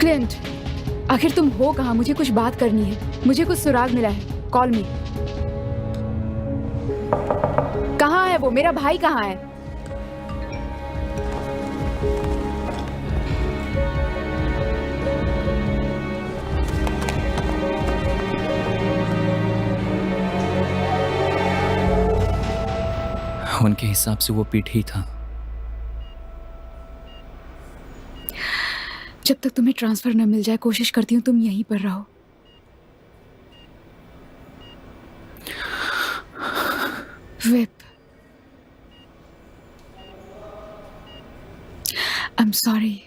क्लिंट, आखिर तुम हो कहाँ? मुझे कुछ बात करनी है। मुझे कुछ सुराग मिला है। कॉल मी। कहाँ है वो? मेरा भाई कहाँ है? उनके हिसाब से वो पीट ही था। जब तक तुम्हें ट्रांसफर न मिल जाए, कोशिश करती हूँ तुम यहीं पर रहो। Vip, I am sorry.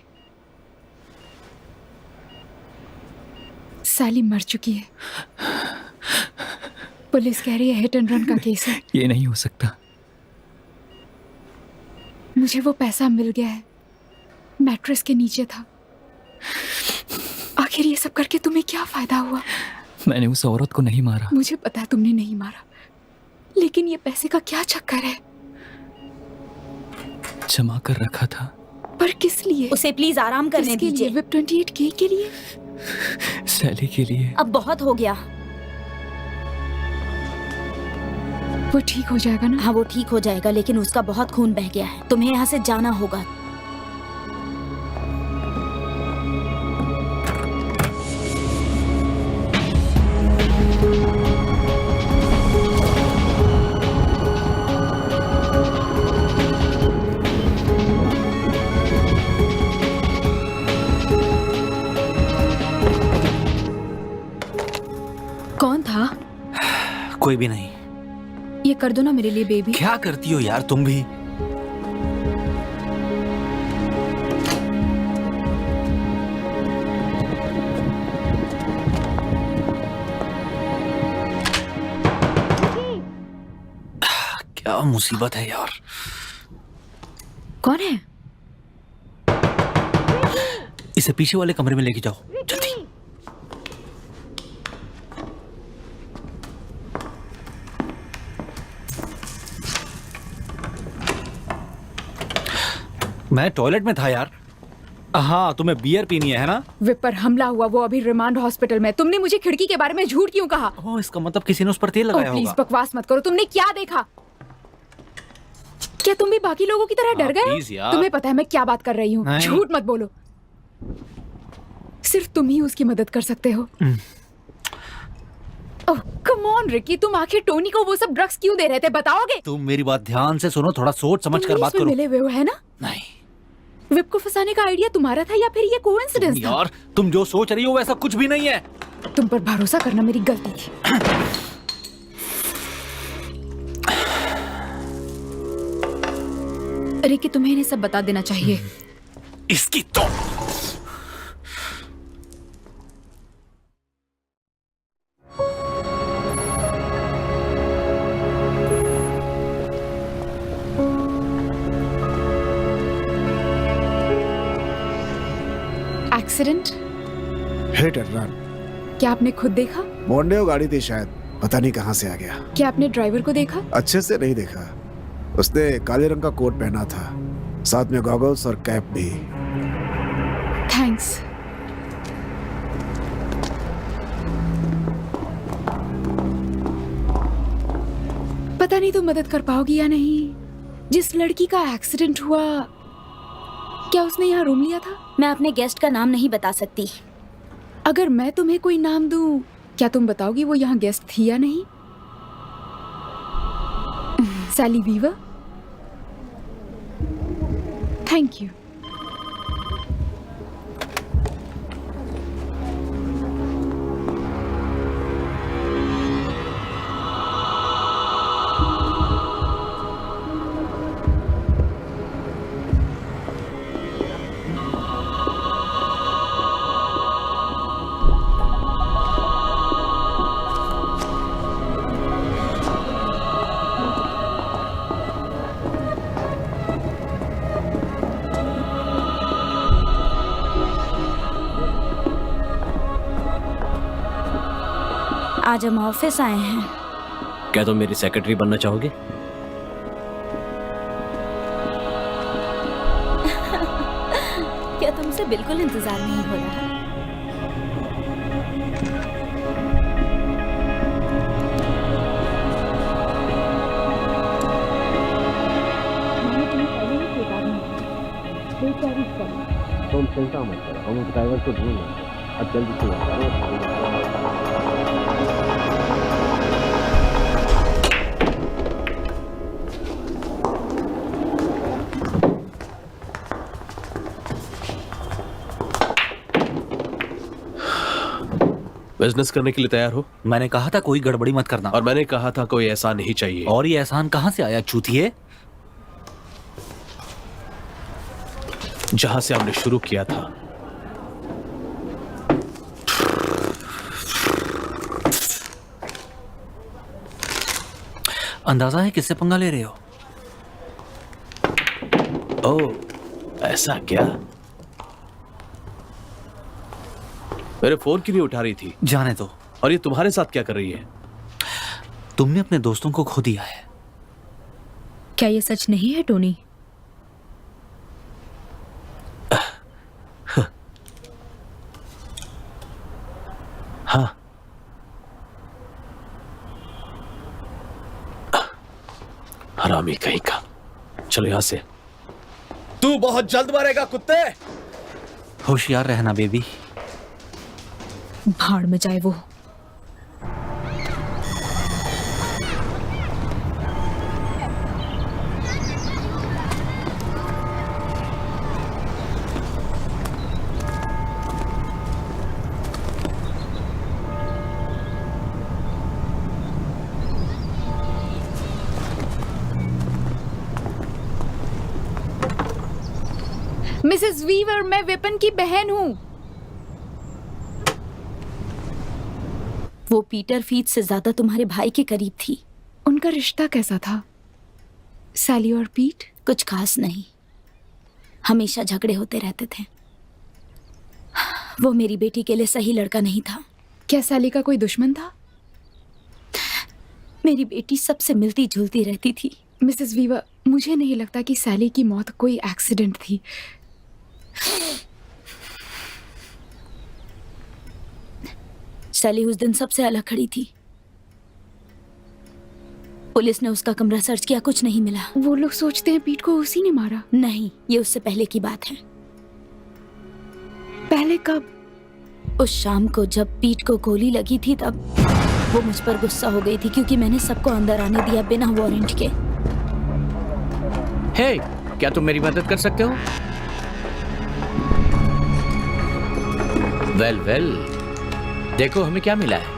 Sally मर चुकी है। पुलिस कह रही है हिट एंड रन का केस है। ये नहीं हो सकता। मुझे वो पैसा मिल गया है, मैट्रेस के नीचे था। आखिर ये सब करके तुम्हें क्या फायदा हुआ? मैंने उस औरत को नहीं मारा। मुझे पता है तुमने नहीं मारा, लेकिन ये पैसे का क्या चक्कर है? जमा कर रखा था। पर किस लिए? उसे प्लीज आराम करने दीजिए। विप 28K के लिए? सैली के लिए। अब बहुत हो गया। वो ठीक हो जाएगा ना? हाँ, वो ठीक हो जाएगा, लेकिन उसका बहुत खून बह गया है। तुम्हें यहाँ से जाना होगा। कौन था? कोई भी नहीं। ये कर दो ना मेरे लिए बेबी। क्या करती हो यार तुम भी? क्या मुसीबत है यार। कौन है? इसे पीछे वाले कमरे में लेके जाओ जल्दी। मैं टॉयलेट में था यार। हाँ, तुम्हें बियर पीनी है ना? विप पर हमला हुआ, वो अभी रिमांड हॉस्पिटल में। तुमने मुझे खिड़की के बारे में झूठ क्यों कहा? ओह, इसका मतलब किसी ने उस पर तेल लगाया होगा। प्लीज बकवास मत करो। तुमने क्या देखा? क्या तुम भी बाकी लोगों की तरह डर गए हो? तुम्हें पता है मैं क्या बात कर रही हूँ। झूठ मत बोलो। सिर्फ तुम ही उसकी मदद कर सकते हो। ओह कम ऑन रिकी, तुम आखिर टोनी को वो सब ड्रग्स क्यों दे रहे थे, बताओगे? तुम मेरी बात ध्यान से सुनो, थोड़ा सोच समझ कर बात करो। मिले हुए हो है ना? नहीं। विप को फंसाने का आइडिया तुम्हारा था या फिर ये कोइंसिडेंस था? यार तुम जो सोच रही हो वैसा कुछ भी नहीं है। तुम पर भरोसा करना मेरी गलती थी। रिकी, तुम्हें इन्हें सब बता देना चाहिए। इसकी तो एक्सीडेंट? Hit and run. क्या आपने खुद देखा? मोंडेओ गाड़ी थी शायद, पता नहीं कहां से आ गया। क्या आपने ड्राइवर को देखा? अच्छे से नहीं देखा। उसने काले रंग का कोट पहना था, साथ में गॉगल्स और कैप भी। थैंक्स। पता नहीं तुम मदद कर पाओगी या नहीं। जिस लड़की का एक्सीडेंट हुआ, क्या उसने यहाँ रूम लिया था? मैं अपने गेस्ट का नाम नहीं बता सकती। अगर मैं तुम्हें कोई नाम दूं, क्या तुम बताओगी वो यहाँ गेस्ट थी या नहीं? सैली वीवर। Thank you. आज हम ऑफिस आए हैं। क्या तुम मेरी सेक्रेटरी बनना चाहोगे? क्या तुमसे बिल्कुल इंतजार नहीं हो रहा? तुम चिंता मत करो, हम उस ड्राइवर को ढूंढ लेंगे। अब जल्दी से बिजनेस करने के लिए तैयार हो? मैंने कहा था कोई गड़बड़ी मत करना। और मैंने कहा था कोई एहसान नहीं चाहिए। और ये एहसान कहां से आया चूतिए? जहां से हमने शुरू किया था। अंदाजा है किससे पंगा ले रहे हो? ओह, ऐसा क्या? मेरे फोन क्यों नहीं उठा रही थी? जाने दो। और ये तुम्हारे साथ क्या कर रही है? तुमने अपने दोस्तों को खो दिया है। क्या ये सच नहीं है टोनी? हाँ। हरामी कहीं का। चलो यहां से। तू बहुत जल्द मरेगा कुत्ते। होशियार रहना बेबी। भाड़ में जाए वो। मिसेस वीवर, मैं विपिन की बहन हूं। वो पीटर फीट से ज्यादा तुम्हारे भाई के करीब थी। उनका रिश्ता कैसा था? सैली और पीट? कुछ खास नहीं, हमेशा झगड़े होते रहते थे। वो मेरी बेटी के लिए सही लड़का नहीं था। क्या सैली का कोई दुश्मन था? मेरी बेटी सबसे मिलती जुलती रहती थी। मिसेस वीवर, मुझे नहीं लगता कि सैली की मौत कोई एक्सीडेंट थी। सैली उस दिन सबसे अलग खड़ी थी। पुलिस ने उसका कमरा सर्च किया, कुछ नहीं मिला। वो लोग सोचते हैं पीट को उसी ने मारा। नहीं, ये उससे पहले की बात है। पहले कब? उस शाम को जब पीट को गोली लगी थी तब वो मुझ पर गुस्सा हो गई थी क्योंकि मैंने सबको अंदर आने दिया बिना वारंट के। हे, क्या तुम मेरी मदद कर सकते हो? वेल वेल, देखो हमें क्या मिला है।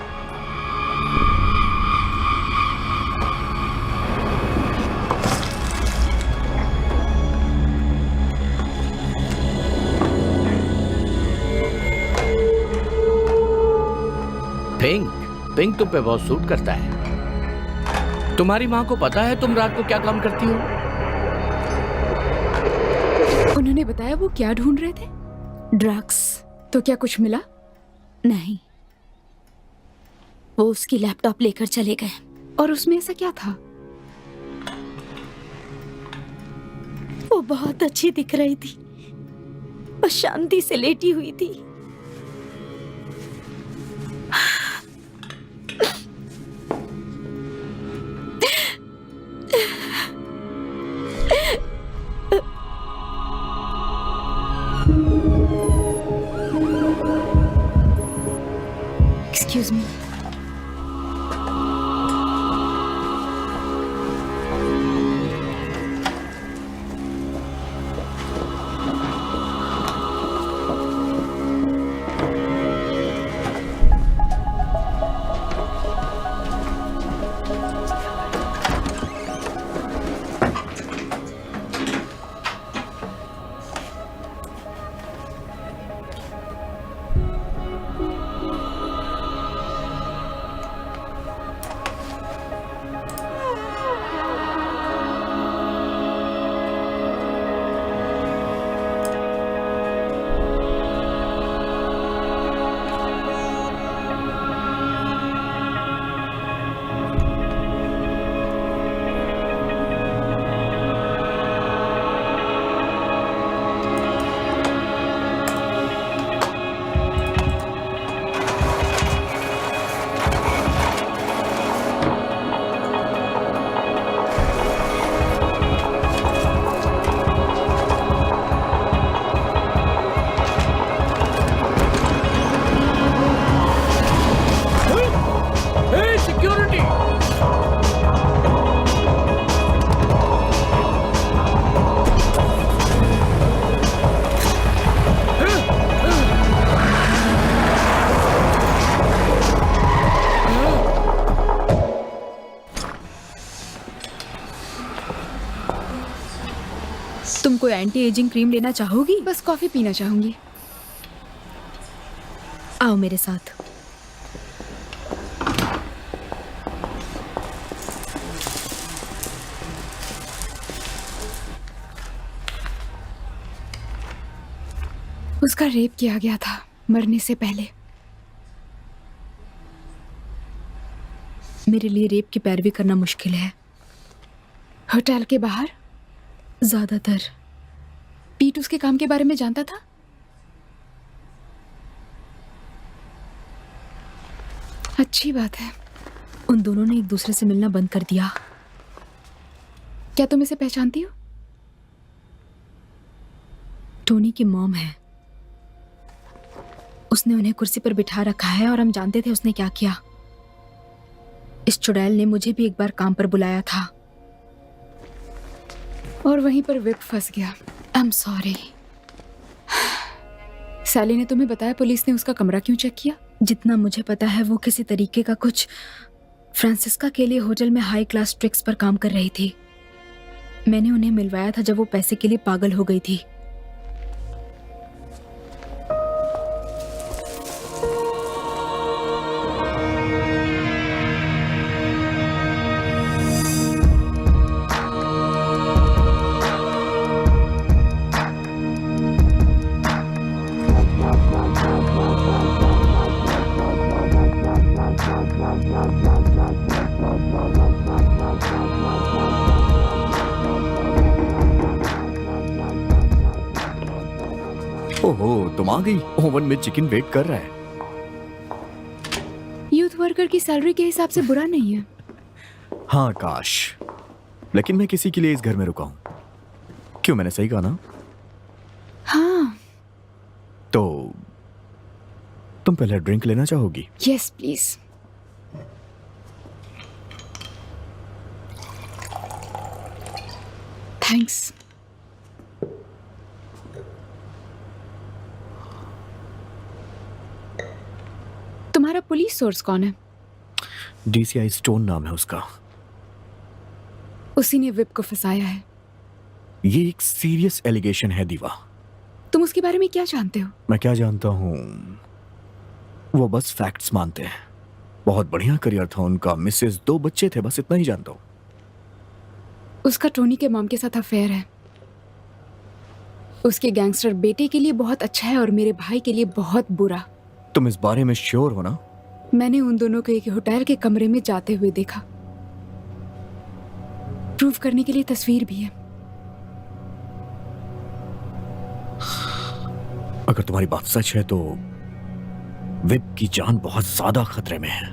पिंक, पिंक तुम पे बहुत सूट करता है। तुम्हारी माँ को पता है तुम रात को क्या काम करती हो? उन्होंने बताया वो क्या ढूंढ रहे थे? ड्रग्स। तो क्या कुछ मिला? नहीं, वो उसकी लैपटॉप लेकर चले गए। और उसमें ऐसा क्या था? वो बहुत अच्छी दिख रही थी और शांति से लेटी हुई थी। Excuse me. तुम कोई एंटी एजिंग क्रीम लेना चाहोगी? बस कॉफी पीना चाहूंगी। आओ मेरे साथ। उसका रेप किया गया था मरने से पहले। मेरे लिए रेप की पैरवी करना मुश्किल है। होटल के बाहर ज्यादातर पीट उसके काम के बारे में जानता था। अच्छी बात है। उन दोनों ने एक दूसरे से मिलना बंद कर दिया। क्या तुम इसे पहचानती हो? टोनी की मॉम है। उसने उन्हें कुर्सी पर बिठा रखा है और हम जानते थे उसने क्या किया। इस चुड़ैल ने मुझे भी एक बार काम पर बुलाया था और वहीं पर विप फंस गया। आई एम सॉरी। सैली ने तुम्हें बताया पुलिस ने उसका कमरा क्यों चेक किया? जितना मुझे पता है वो किसी तरीके का कुछ फ्रांसिस्का के लिए होटल में हाई क्लास ट्रिक्स पर काम कर रही थी। मैंने उन्हें मिलवाया था जब वो पैसे के लिए पागल हो गई थी। ओहो, तुम आ गई। ओवन में चिकन वेट कर रहा है। यूथ वर्कर की सैलरी के हिसाब से बुरा नहीं है। हाँ काश, लेकिन मैं किसी के लिए इस घर में रुका हूं। क्यों, मैंने सही कहा ना? हाँ। तो तुम पहले ड्रिंक लेना चाहोगी? Yes please. थैंक्स। तुम्हारा पुलिस सोर्स कौन है? DCI स्टोन नाम है उसका। उसी ने विप को फंसाया है। ये एक सीरियस एलिगेशन है दीवा। तुम उसके बारे में क्या जानते हो? मैं क्या जानता हूं, वो बस फैक्ट्स मानते हैं। बहुत बढ़िया करियर था उनका, मिसेस, 2 बच्चे थे, बस इतना ही जानता हूं। उसका टोनी के मॉम के साथ अफेयर है। उसके गैंगस्टर बेटे के लिए बहुत अच्छा है और मेरे भाई के लिए बहुत बुरा। तुम इस बारे में श्योर हो ना? मैंने उन दोनों को एक होटल के कमरे में जाते हुए देखा। प्रूव करने के लिए तस्वीर भी है। अगर तुम्हारी बात सच है तो विप की जान बहुत ज्यादा खतरे में है।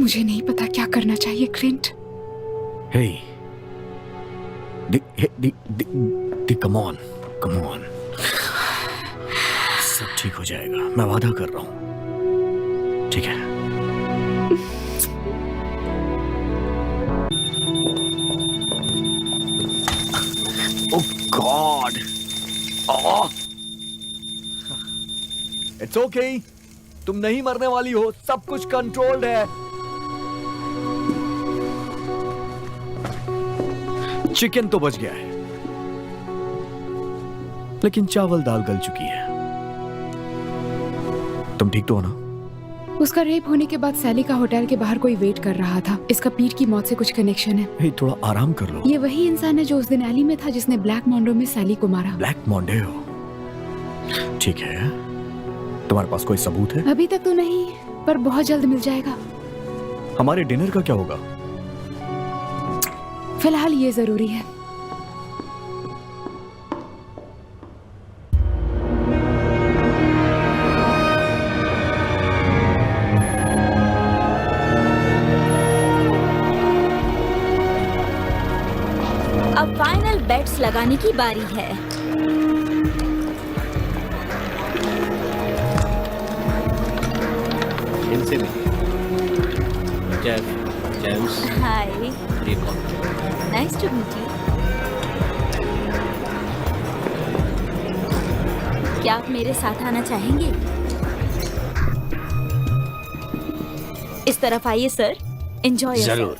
मुझे नहीं पता क्या करना चाहिए क्लिंट। Hey, come on. सब ठीक हो जाएगा, मैं वादा कर रहा हूं। ठीक है? Oh God! Oh! It's okay. तुम नहीं मरने वाली हो, सब कुछ कंट्रोल्ड है। चिकन तो बच गया है, लेकिन चावल दाल गल चुकी है। तुम ठीक तो हो ना? उसका रेप होने के बाद सैली का होटल के बाहर कोई वेट कर रहा था। इसका पीट की मौत से कुछ कनेक्शन है। हे, थोड़ा आराम कर लो। ये वही इंसान है जो उस दिन एली में था जिसने ब्लैक मॉन्डो में सैली को मारा। ब्लैक मॉन्डो? ठीक है, तुम्हारे पास कोई सबूत है? अभी तक तो नहीं, पर बहुत जल्द मिल जाएगा। हमारे डिनर का क्या होगा? फिलहाल ये जरूरी है। अब फाइनल बेट्स लगाने की बारी है। इनसे मिलिए। Jeff, James, hi, record. Nice to meet you. क्या आप मेरे साथ आना चाहेंगे? इस तरफ आइए सर, एंजॉय। जरूर।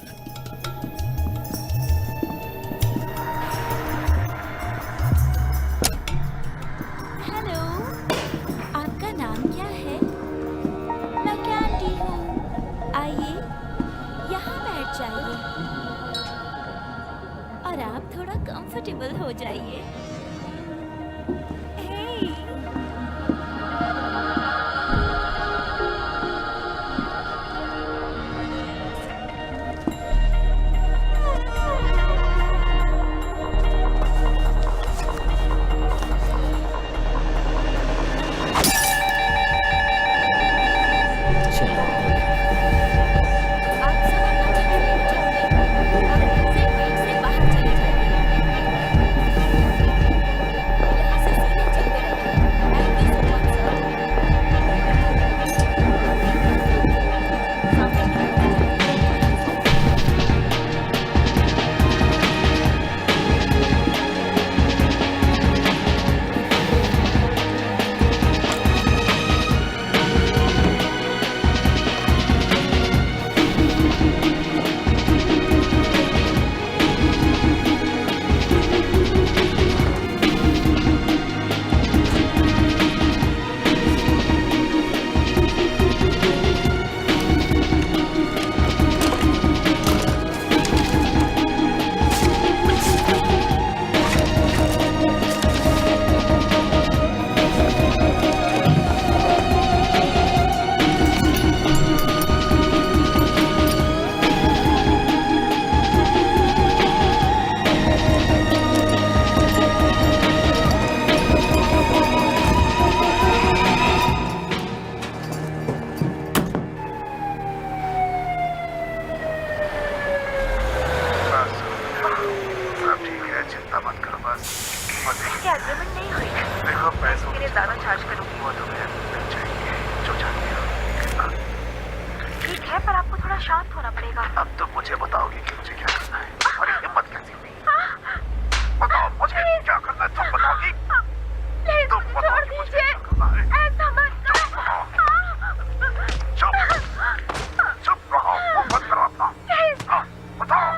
हेलो, आपका नाम क्या है? मैं कैंडी हूँ। आइए, यहाँ बैठ जाइए और आप थोड़ा कंफर्टेबल हो जाइए। हे। आप सब अपना टिकट छोड़ दें और एग्जिट गेट से बाहर चले जाइए। मुझे बताओगी कि मुझे क्या करना है? तुम्हारी हिम्मत कैसी हुई? बताओ मुझे क्या करना है, तुम बताओगी? तुम बताओ कि मुझे क्या करना है? चुप रहो, मुंह बंद करो अपना। हाँ, बताओ।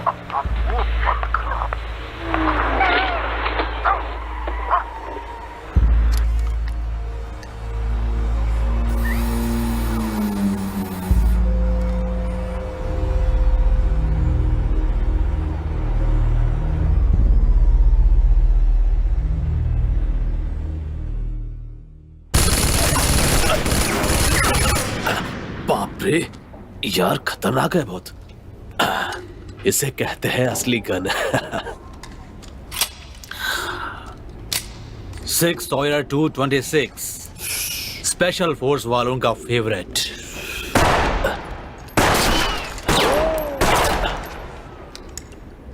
अपना मुंह बंद करो। बाप रे, यार खतरनाक है बहुत। इसे कहते हैं असली गन। 6 Toyota 226 स्पेशल फोर्स वालों का फेवरेट।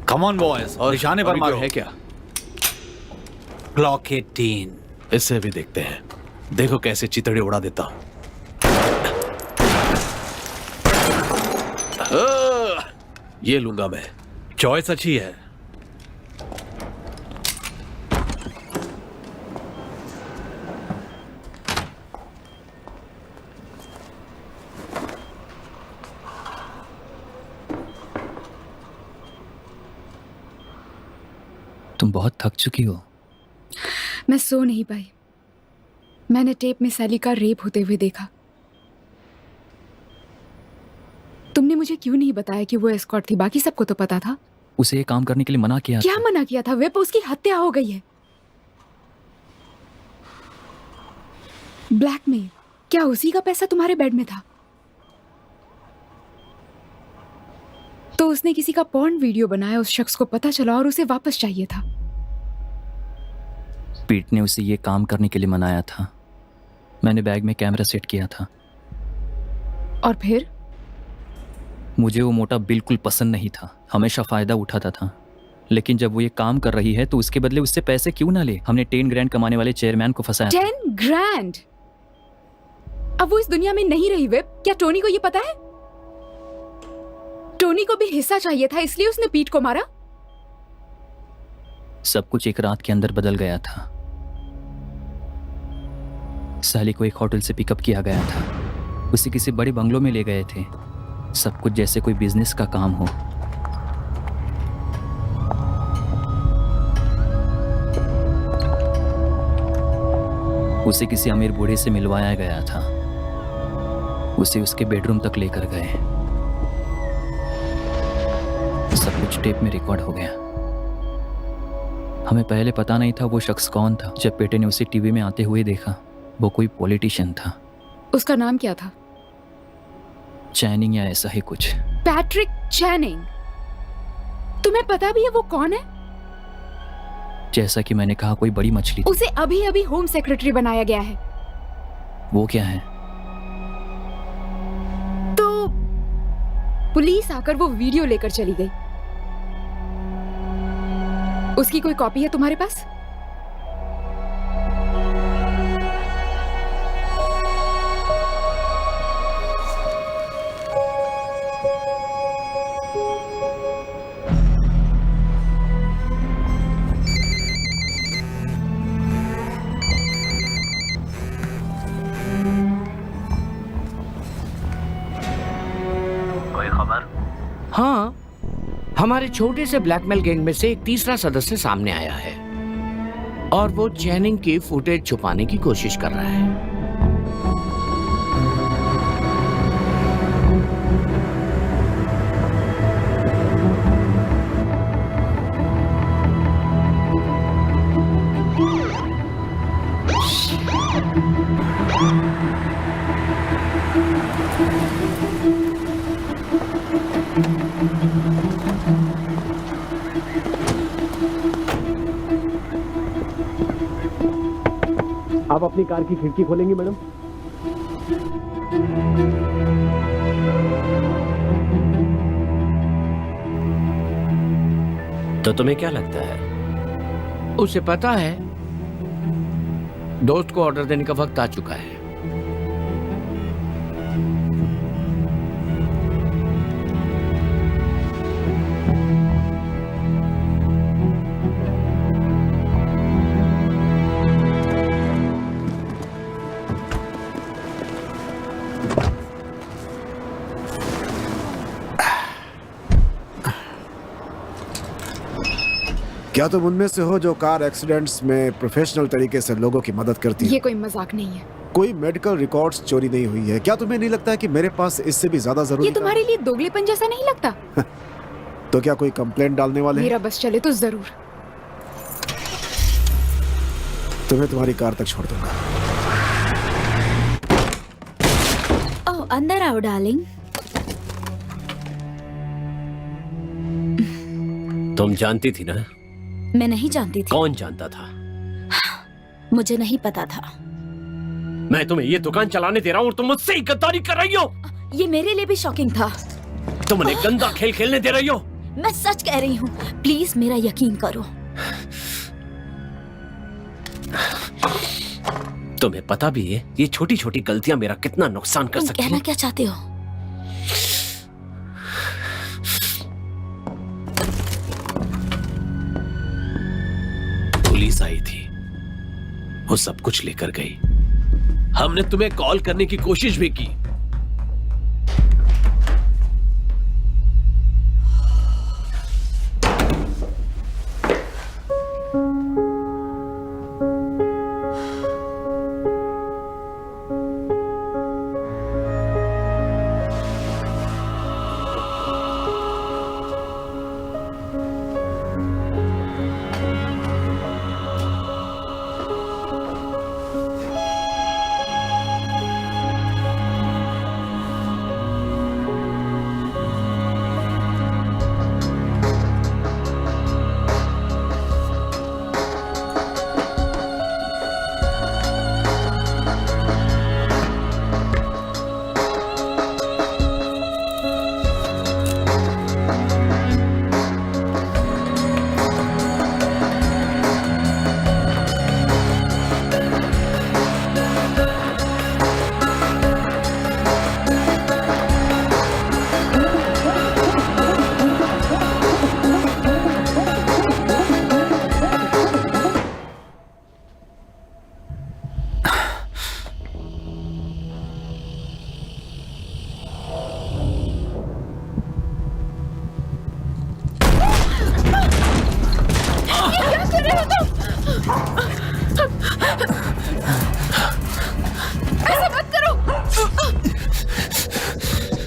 कम ऑन बॉयज, और निशाने पर अभी मारो। कोई है क्या? क्लॉक 18। इससे भी देखते हैं, देखो कैसे चितड़े उड़ा देता हूं। ये लूंगा मैं। चॉइस अच्छी है। तुम बहुत थक चुकी हो। मैं सो नहीं पाई। मैंने टेप में सैली का रेप होते हुए देखा। तुमने मुझे क्यों नहीं बताया कि वो एस्कॉर्ट थी? बाकी सबको तो पता था। उसे ये काम करने के लिए मना किया क्या था। मना किया था? वेब, उसकी हत्या हो गई है। ब्लैकमेल? क्या उसी का पैसा तुम्हारे बेड में था? तो उसने किसी का पॉर्न वीडियो बनाया, उस शख्स को पता चला और उसे वापस चाहिए था। पीट ने उसे ये काम करने के लिए मनाया था। मैंने बैग में कैमरा सेट किया था। और फिर? मुझे वो मोटा बिल्कुल पसंद नहीं था, हमेशा फायदा उठाता था। लेकिन जब वो ये काम कर रही है तो उसके बदले उससे पैसे क्यों ना ले? हमने 10 ग्रैंड कमाने वाले चेयरमैन को फंसाया। 10 ग्रैंड? अब वो इस दुनिया में नहीं रही वेब। क्या टोनी को ये पता है? टोनी को भी हिस्सा चाहिए था, इसलिए उसने पीट को मारा। सब कुछ एक रात के अंदर बदल गया था। सैली को एक होटल से पिकअप किया गया था। उसे किसी बड़े बंगलों में ले गए थे। सब कुछ जैसे कोई बिजनेस का काम हो। उसे किसी अमीर बूढ़े से मिलवाया गया था। उसे उसके बेडरूम तक लेकर गए। सब कुछ टेप में रिकॉर्ड हो गया। हमें पहले पता नहीं था वो शख्स कौन था। जब बेटे ने उसे टीवी में आते हुए देखा, वो कोई पॉलिटिशियन था। उसका नाम क्या था? चैनिंग या ऐसा ही कुछ। पैट्रिक चैनिंग? तुम्हें पता भी है वो कौन है? जैसा कि मैंने कहा, कोई बड़ी मछली थी। उसे अभी अभी होम सेक्रेटरी बनाया गया है। वो क्या है? तो पुलिस आकर वो वीडियो लेकर चली गई। उसकी कोई कॉपी है तुम्हारे पास? कोई खबर? हाँ, हमारे छोटे से ब्लैकमेल गैंग में से एक तीसरा सदस्य सामने आया है और वो चैनिंग की फुटेज छुपाने की कोशिश कर रहा है। आप अपनी कार की खिड़की खोलेंगी मैडम? तो तुम्हें क्या लगता है? उसे पता है दोस्त को ऑर्डर देने का वक्त आ चुका है। क्या तुम उनमें से हो जो कार एक्सीडेंट्स में प्रोफेशनल तरीके से लोगों की मदद करती है? ये कोई मजाक नहीं है। कोई मेडिकल रिकॉर्ड्स चोरी नहीं हुई है। क्या तुम्हें नहीं लगता है कि मेरे पास इससे भी ज्यादा जरूरी ये तुम्हारे लिए दोगलेपन जैसा नहीं लगता? तो क्या कोई कंप्लेंट डालने वाले हैं? मेरा बस चले तो जरूर। तुम्हें तुम्हारी कार तक छोड़ दूंगा। ओह, अंदर आओ डार्लिंग। तुम जानती थी ना? मैं नहीं जानती थी। कौन जानता था? मुझे नहीं पता था। मैं तुम्हें ये दुकान चलाने दे रहा हूँ और तुम मुझसे ही गद्दारी कर रही हो। ये मेरे लिए भी शॉकिंग था। तुम उन्हें गंदा खेल खेलने दे रही हो। मैं सच कह रही हूँ, प्लीज मेरा यकीन करो। तुम्हें पता भी है ये छोटी छोटी गलतियां मेरा कितना नुकसान कर सकती हैं। कहना क्या चाहते हो? पुलिस आई थी, वो सब कुछ लेकर गई। हमने तुम्हें कॉल करने की कोशिश भी की।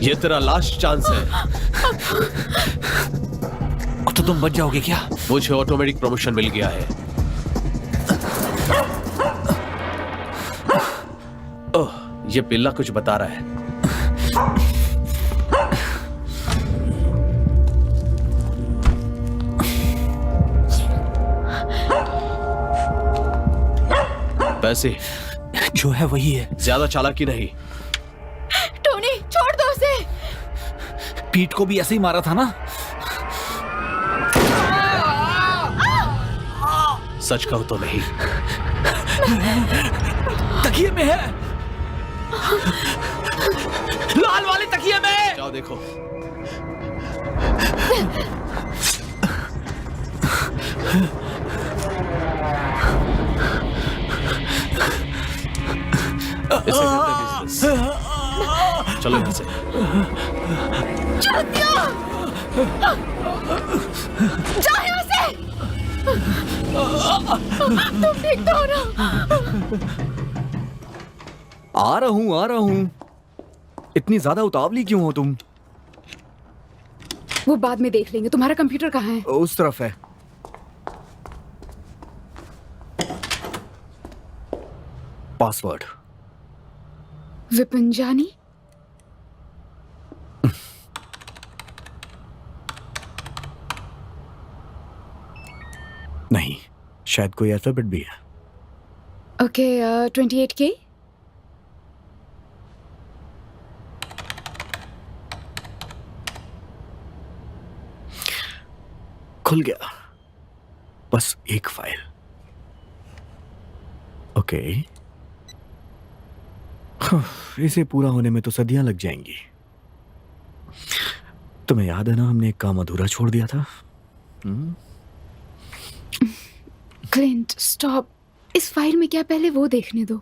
ये तेरा लास्ट चांस है। तो तुम बच जाओगे क्या? मुझे ऑटोमेटिक प्रमोशन मिल गया है। ओह, ये पिल्ला कुछ बता रहा है। पैसे जो है वही है। ज्यादा चालाकी नहीं। टोनी, छोड़ दो उसे। पीट को भी ऐसे ही मारा था ना? सच कहो तो नहीं। तकिए में है, लाल वाले तकिए में। जाओ देखो। इसे कहते हैं बिजनेस। चलो यहाँ से। जा यहाँ से। तुम ठीक तो हो ना? आ रहा हूँ। इतनी ज्यादा उतावली क्यों हो तुम? वो बाद में देख लेंगे। तुम्हारा कंप्यूटर कहाँ है? उस तरफ है। पासवर्ड विपंजानी। नहीं, शायद कोई अल्फाबेट भी है। Okay, 28K। खुल गया। बस एक फाइल। ओके, इसे पूरा होने में तो सदियां लग जाएंगी। तुम्हें याद है ना, हमने एक काम अधूरा छोड़ दिया था। Clint, stop. इस फाइल में क्या, पहले वो देखने दो।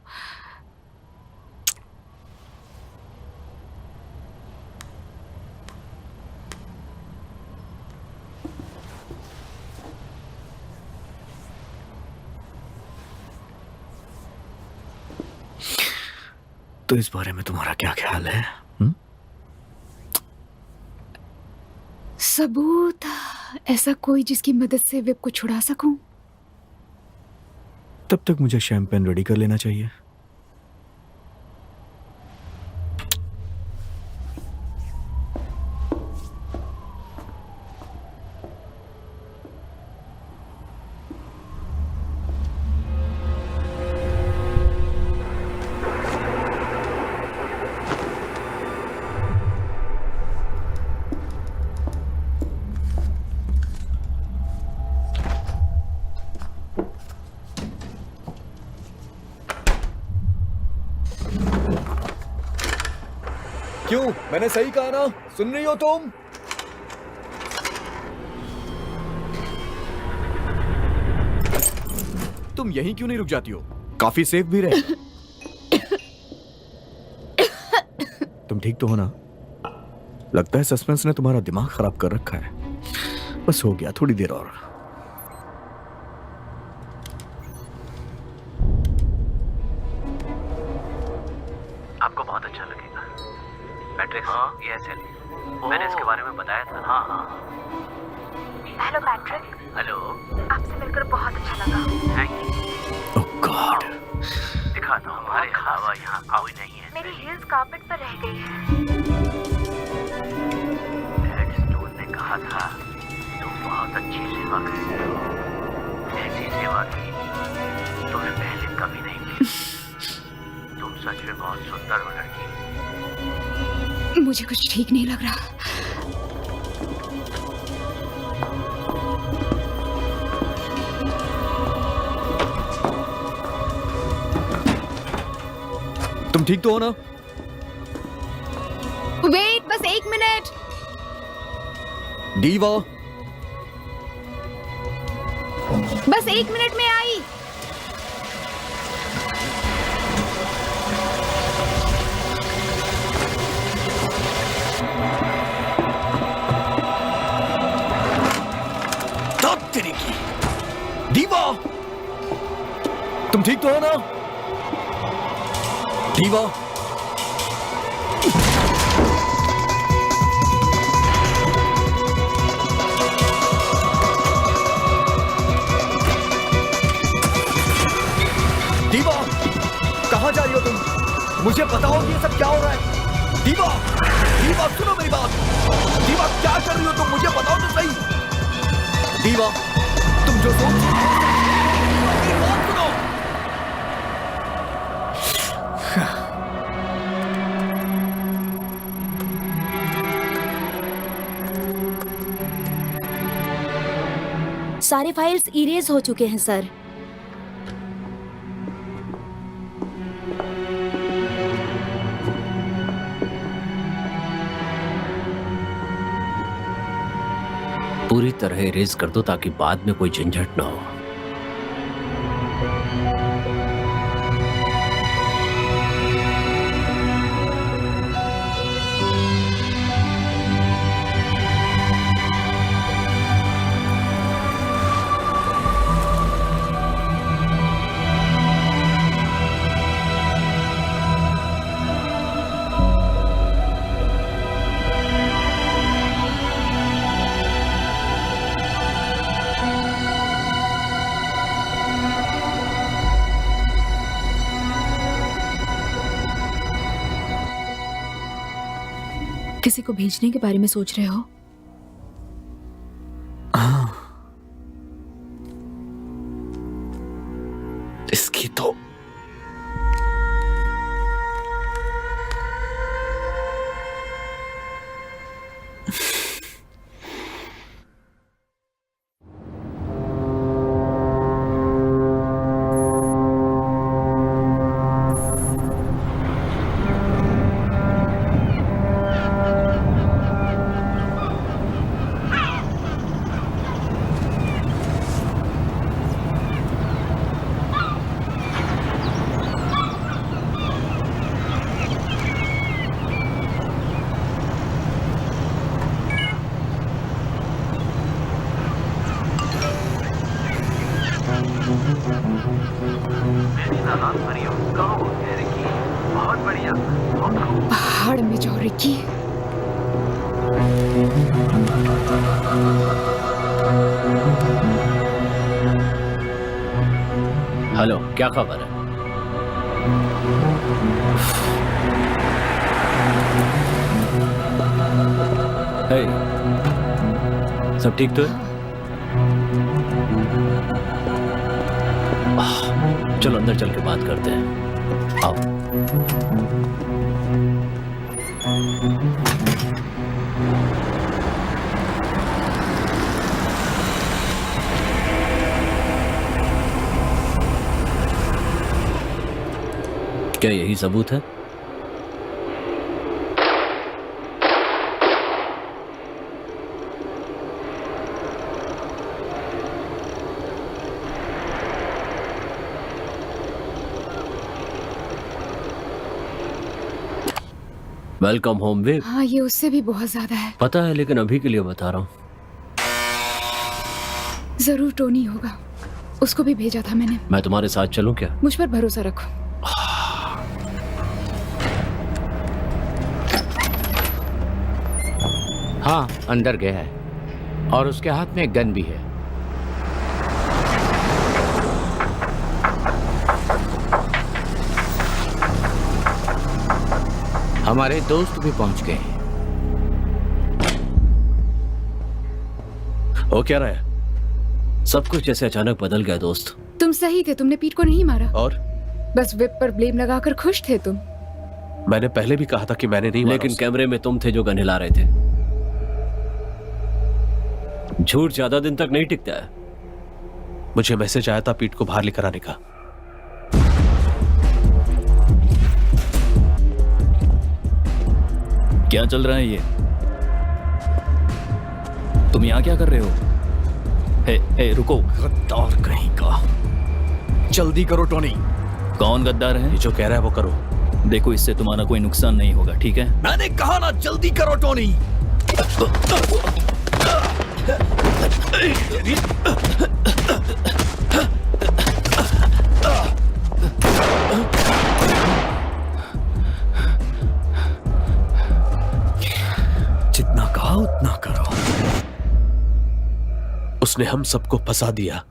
तो इस बारे में तुम्हारा क्या ख्याल है? हुँ? सबूत, ऐसा कोई जिसकी मदद से वेब को छुड़ा सकूं? तब तक मुझे शैंपेन रेडी कर लेना चाहिए। क्यों? मैंने सही कहा ना? सुन रही हो तुम? तुम यहीं क्यों नहीं रुक जाती हो? काफी सेफ भी रहे। तुम ठीक तो हो ना? लगता है सस्पेंस ने तुम्हारा दिमाग खराब कर रखा है। बस हो गया, थोड़ी देर और। आपको बहुत अच्छा लगेगा। मैट्रिक्स, ये ऐसे मैंने इसके बारे में बताया था। हाँ हाँ। Hello Patrick. हेलो। आपसे मिलकर बहुत अच्छा लगा। Thank you. Oh God. दिखाता हूँ, हमारे हवा यहाँ कोई नहीं है। मेरी हील्स कार्पेट पर रह गई है। हेडस्टोन ने कहा था तुम बहुत अच्छी सेवा करते हो। ऐसी सेवा की तुम्हें पहले कभी नहीं मिली। तुम सच में बहुत सुंदर हो लड़की। मुझे कुछ ठीक नहीं लग रहा। तुम ठीक तो हो ना? वेट, बस 1 मिनट। दीवा, बस 1 मिनट में आई। तेरी की दीवा, तुम ठीक तो हो ना? दीवा, दीवा, कहां जा रही हो तुम? मुझे बताओ कि ये सब क्या हो रहा है। दीवा, दीवा सुनो मेरी बात। दीवा क्या कर रही हो तुम? मुझे बताओ तो सही। दीवा, तुम जो सोच रही हो, मेरी बात सुनो। सारे फाइल्स इरेज हो चुके हैं सर। पूरी तरह इरेज कर दो ताकि बाद में कोई झंझट ना हो। किसी को भेजने के बारे में सोच रहे हो? इसकी तो भाड़ में जाओ रिकी। हेलो, क्या खबर है? हे, सब ठीक तो है? चलो अंदर चल के बात करते हैं। आओ। क्या यही सबूत है? वेलकम होम विव। हाँ, ये उससे भी बहुत ज्यादा है। पता है, लेकिन अभी के लिए बता रहा हूँ। जरूर टोनी होगा, उसको भी भेजा था मैंने। मैं तुम्हारे साथ चलूं क्या? मुझ पर भरोसा रखो। हाँ, अंदर गया है और उसके हाथ में एक गन भी है। हमारे दोस्त भी पहुंच गए हैं। हो क्या रहा है? सब कुछ जैसे अचानक बदल गया दोस्त। तुम सही थे, तुमने पीट को नहीं मारा। और बस विप पर ब्लेम लगाकर खुश थे तुम। मैंने पहले भी कहा था कि मैंने नहीं मारा लेकिन उसे। कैमरे में तुम थे जो गन हिला रहे थे। झूठ ज्यादा दिन तक नहीं टिकता है। मुझे मैसेज आया था पीट को बाहर लेकर आने का। क्या चल रहा है ये? तुम यहाँ क्या कर रहे हो? हे रुको। गद्दार कहीं का। जल्दी करो टोनी। कौन गद्दार है? ये जो कह रहा है वो करो। देखो, इससे तुम्हारा कोई नुकसान नहीं होगा, ठीक है? मैंने कहा ना, जल्दी करो टोनी। जितना कहा उतना करो। उसने हम सबको फंसा दिया।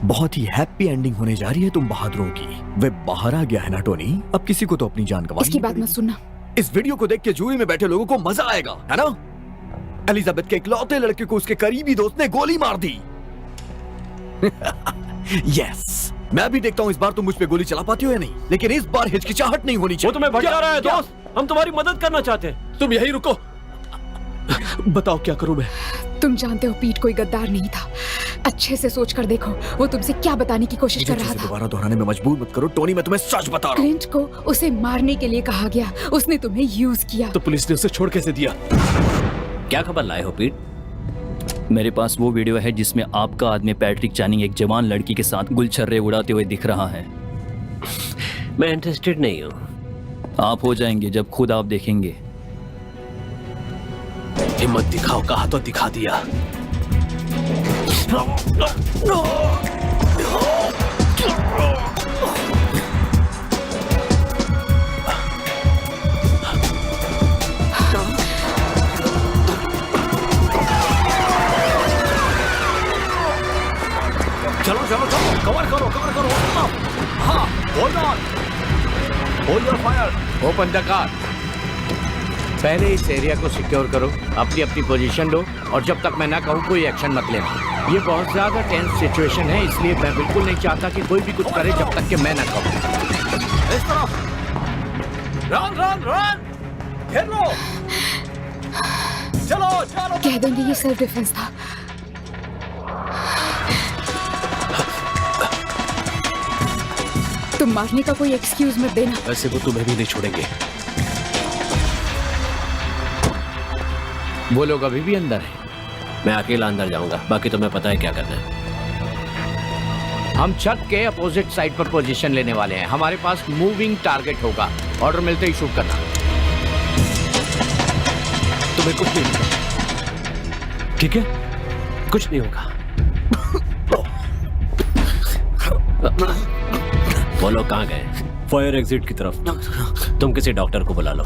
बहुत ही हैप्पी एंडिंग होने जा रही है तुम बहादुरों की। वे बाहर आ गया है ना टोनी, अब किसी को तो अपनी जान गंवानी इसकी बात मत सुनना। इस वीडियो को देख के जूरी में बैठे लोगों को मजा आएगा, है ना? एलिजाबेथ के इकलौते लड़के को उसके करीबी दोस्त ने गोली मार दी। यस, मैं भी देखता हूँ इस बार तुम मुझ पे गोली चला पाती हो या नहीं, लेकिन इस बार हिचकिचाहट नहीं होनी चाहिए। वो तुम्हें भटका रहा है दोस्त। हम तुम्हारी मदद करना चाहते हैं। तुम यहीं रुको। बताओ क्या करूं मैं? तुम जानते हो पीट कोई गद्दार नहीं था। अच्छे से सोच कर देखो, वो तुमसे क्या बताने की कोशिश कर रहा था। दोबारा दोहराने में मजबूर मत करो टोनी, मैं तुम्हें सच बता रहा हूँ। क्लिंट को उसे मारने के लिए कहा गया, उसने तुम्हें यूज किया। तो पुलिस ने उसे छोड़ कैसे दिया? क्या खबर लाए हो पीट? मेरे पास वो वीडियो है जिसमें आपका आदमी पैट्रिक चैनिंग एक जवान लड़की के साथ गुलछर्रे उड़ाते हुए दिख रहा है। मैं इंटरेस्टेड नहीं हूँ। आप हो जाएंगे जब खुद आप देखेंगे। हिम्मत दिखाओ, कहा तो दिखा दिया। चलो चलो चलो, कवर करो कवर करो। हाँ, hold on, hold your fire. Open the car. पहले इस एरिया को सिक्योर करो, अपनी अपनी पोजीशन लो, और जब तक मैं ना कहूँ कोई एक्शन मत लेना। ये बहुत ज्यादा टेंस सिचुएशन है, इसलिए मैं बिल्कुल नहीं चाहता कि कोई भी कुछ करे जब तक कि मैं ना कहूँ। इस तरफ। रन रन रन, घेर लो। चलो चलो। कह देंगे ये सेल्फ डिफेंस था। तुम मारने का कोई एक्सक्यूज मत देना। वैसे वो तुम्हें भी नहीं छोड़ेंगे। वो लोग अभी भी अंदर हैं। मैं अकेला अंदर जाऊंगा, बाकी तुम्हें पता है क्या करना है। हम छत के अपोजिट साइड पर पोजीशन लेने वाले हैं। हमारे पास मूविंग टारगेट होगा, ऑर्डर मिलते ही शूट करना। तुम्हें कुछ नहीं होगा, ठीक है? कुछ नहीं होगा। वो लोग कहाँ गए? फायर एग्जिट की तरफ। तुम किसी डॉक्टर को बुला लो।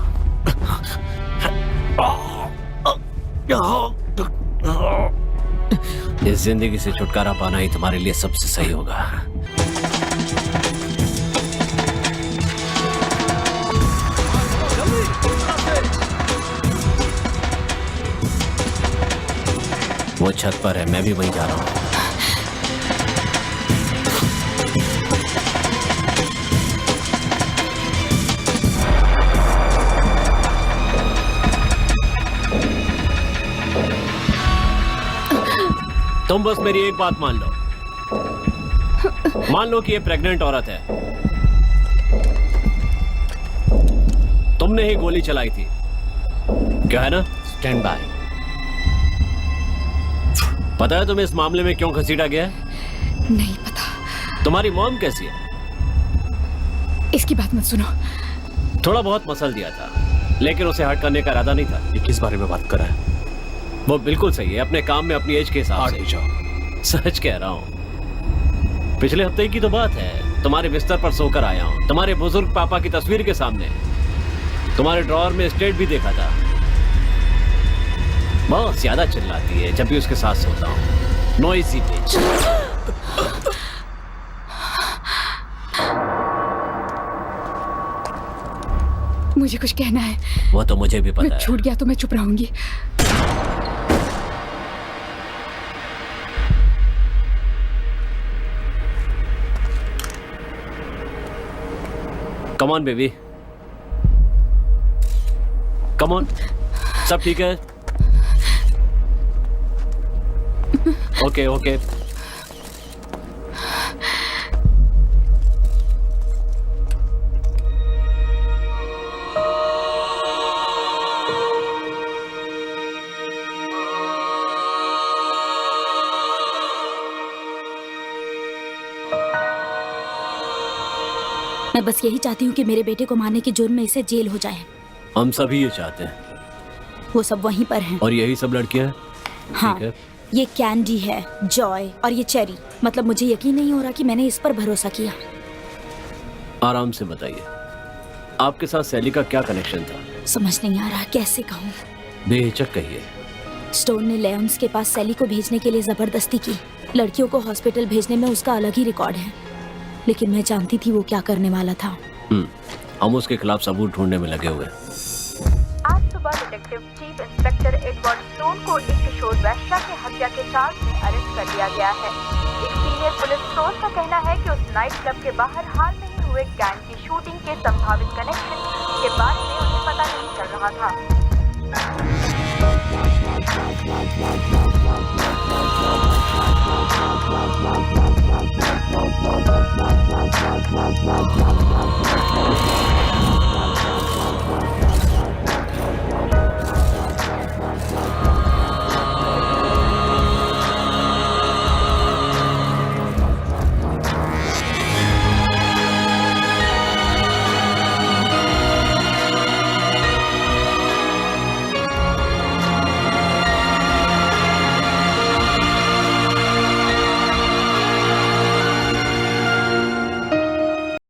इस जिंदगी से छुटकारा पाना ही तुम्हारे लिए सबसे सही होगा। वो छत पर है, मैं भी वहीं जा रहा हूँ। तुम बस मेरी एक बात मान लो। मान लो कि ये प्रेग्नेंट औरत है। तुमने ही गोली चलाई थी, क्या है ना? Stand by. पता है तुम्हें इस मामले में क्यों घसीटा गया है? नहीं पता। तुम्हारी मॉम कैसी है? इसकी बात मत सुनो। थोड़ा बहुत मसल दिया था, लेकिन उसे हर्ट करने का इरादा नहीं था। ये किस बारे में बात कर रहा है? वो बिल्कुल सही है, अपने काम में अपनी एज के हिसाब से। जाओ। सच कह रहा हूँ। पिछले हफ्ते की तो बात है, तुम्हारे बिस्तर पर सोकर आया हूँ, तुम्हारे बुजुर्ग पापा की तस्वीर के सामने। तुम्हारे ड्रॉअर में स्टेट भी देखा था। बहुत ज्यादा चिल्लाती है जब भी उसके साथ सोता हूँ। नॉइजी बिच। मुझे कुछ कहना है। वो तो मुझे भी पता मैं है। छूट गया तो मैं चुप रहूंगी। Come on baby, come on. सब ठीक है? Okay okay. मैं बस यही चाहती हूँ कि मेरे बेटे को मारने के जुर्म में इसे जेल हो जाए। हम सभी ये चाहते हैं। वो सब वहीं पर हैं। और यही सब लड़कियां हैं? हाँ, ठीक है। ये कैंडी है, जॉय और ये चेरी। मतलब मुझे यकीन नहीं हो रहा कि मैंने इस पर भरोसा किया। आराम से बताइए, आपके साथ सैली का क्या कनेक्शन था? समझ नहीं आ रहा कैसे कहूँ। बेहिचक कहिए। स्टोन ने लेयन्स के पास सैली को भेजने के लिए जबरदस्ती की। लड़कियों को हॉस्पिटल भेजने में उसका अलग ही रिकॉर्ड है, लेकिन मैं जानती थी वो क्या करने वाला था। हम उसके खिलाफ सबूत ढूंढने में लगे हुए। आज सुबह detective chief inspector Edward stone को एक किशोर वैश्या के हत्या के चार्ज में अरेस्ट कर लिया गया है। एक सीनियर पुलिस सोर्स का कहना है कि उस नाइट क्लब के बाहर हाल में ही हुए गैंग की शूटिंग के संभावित कनेक्शन के बारे में उन्हें पता नहीं चल रहा था।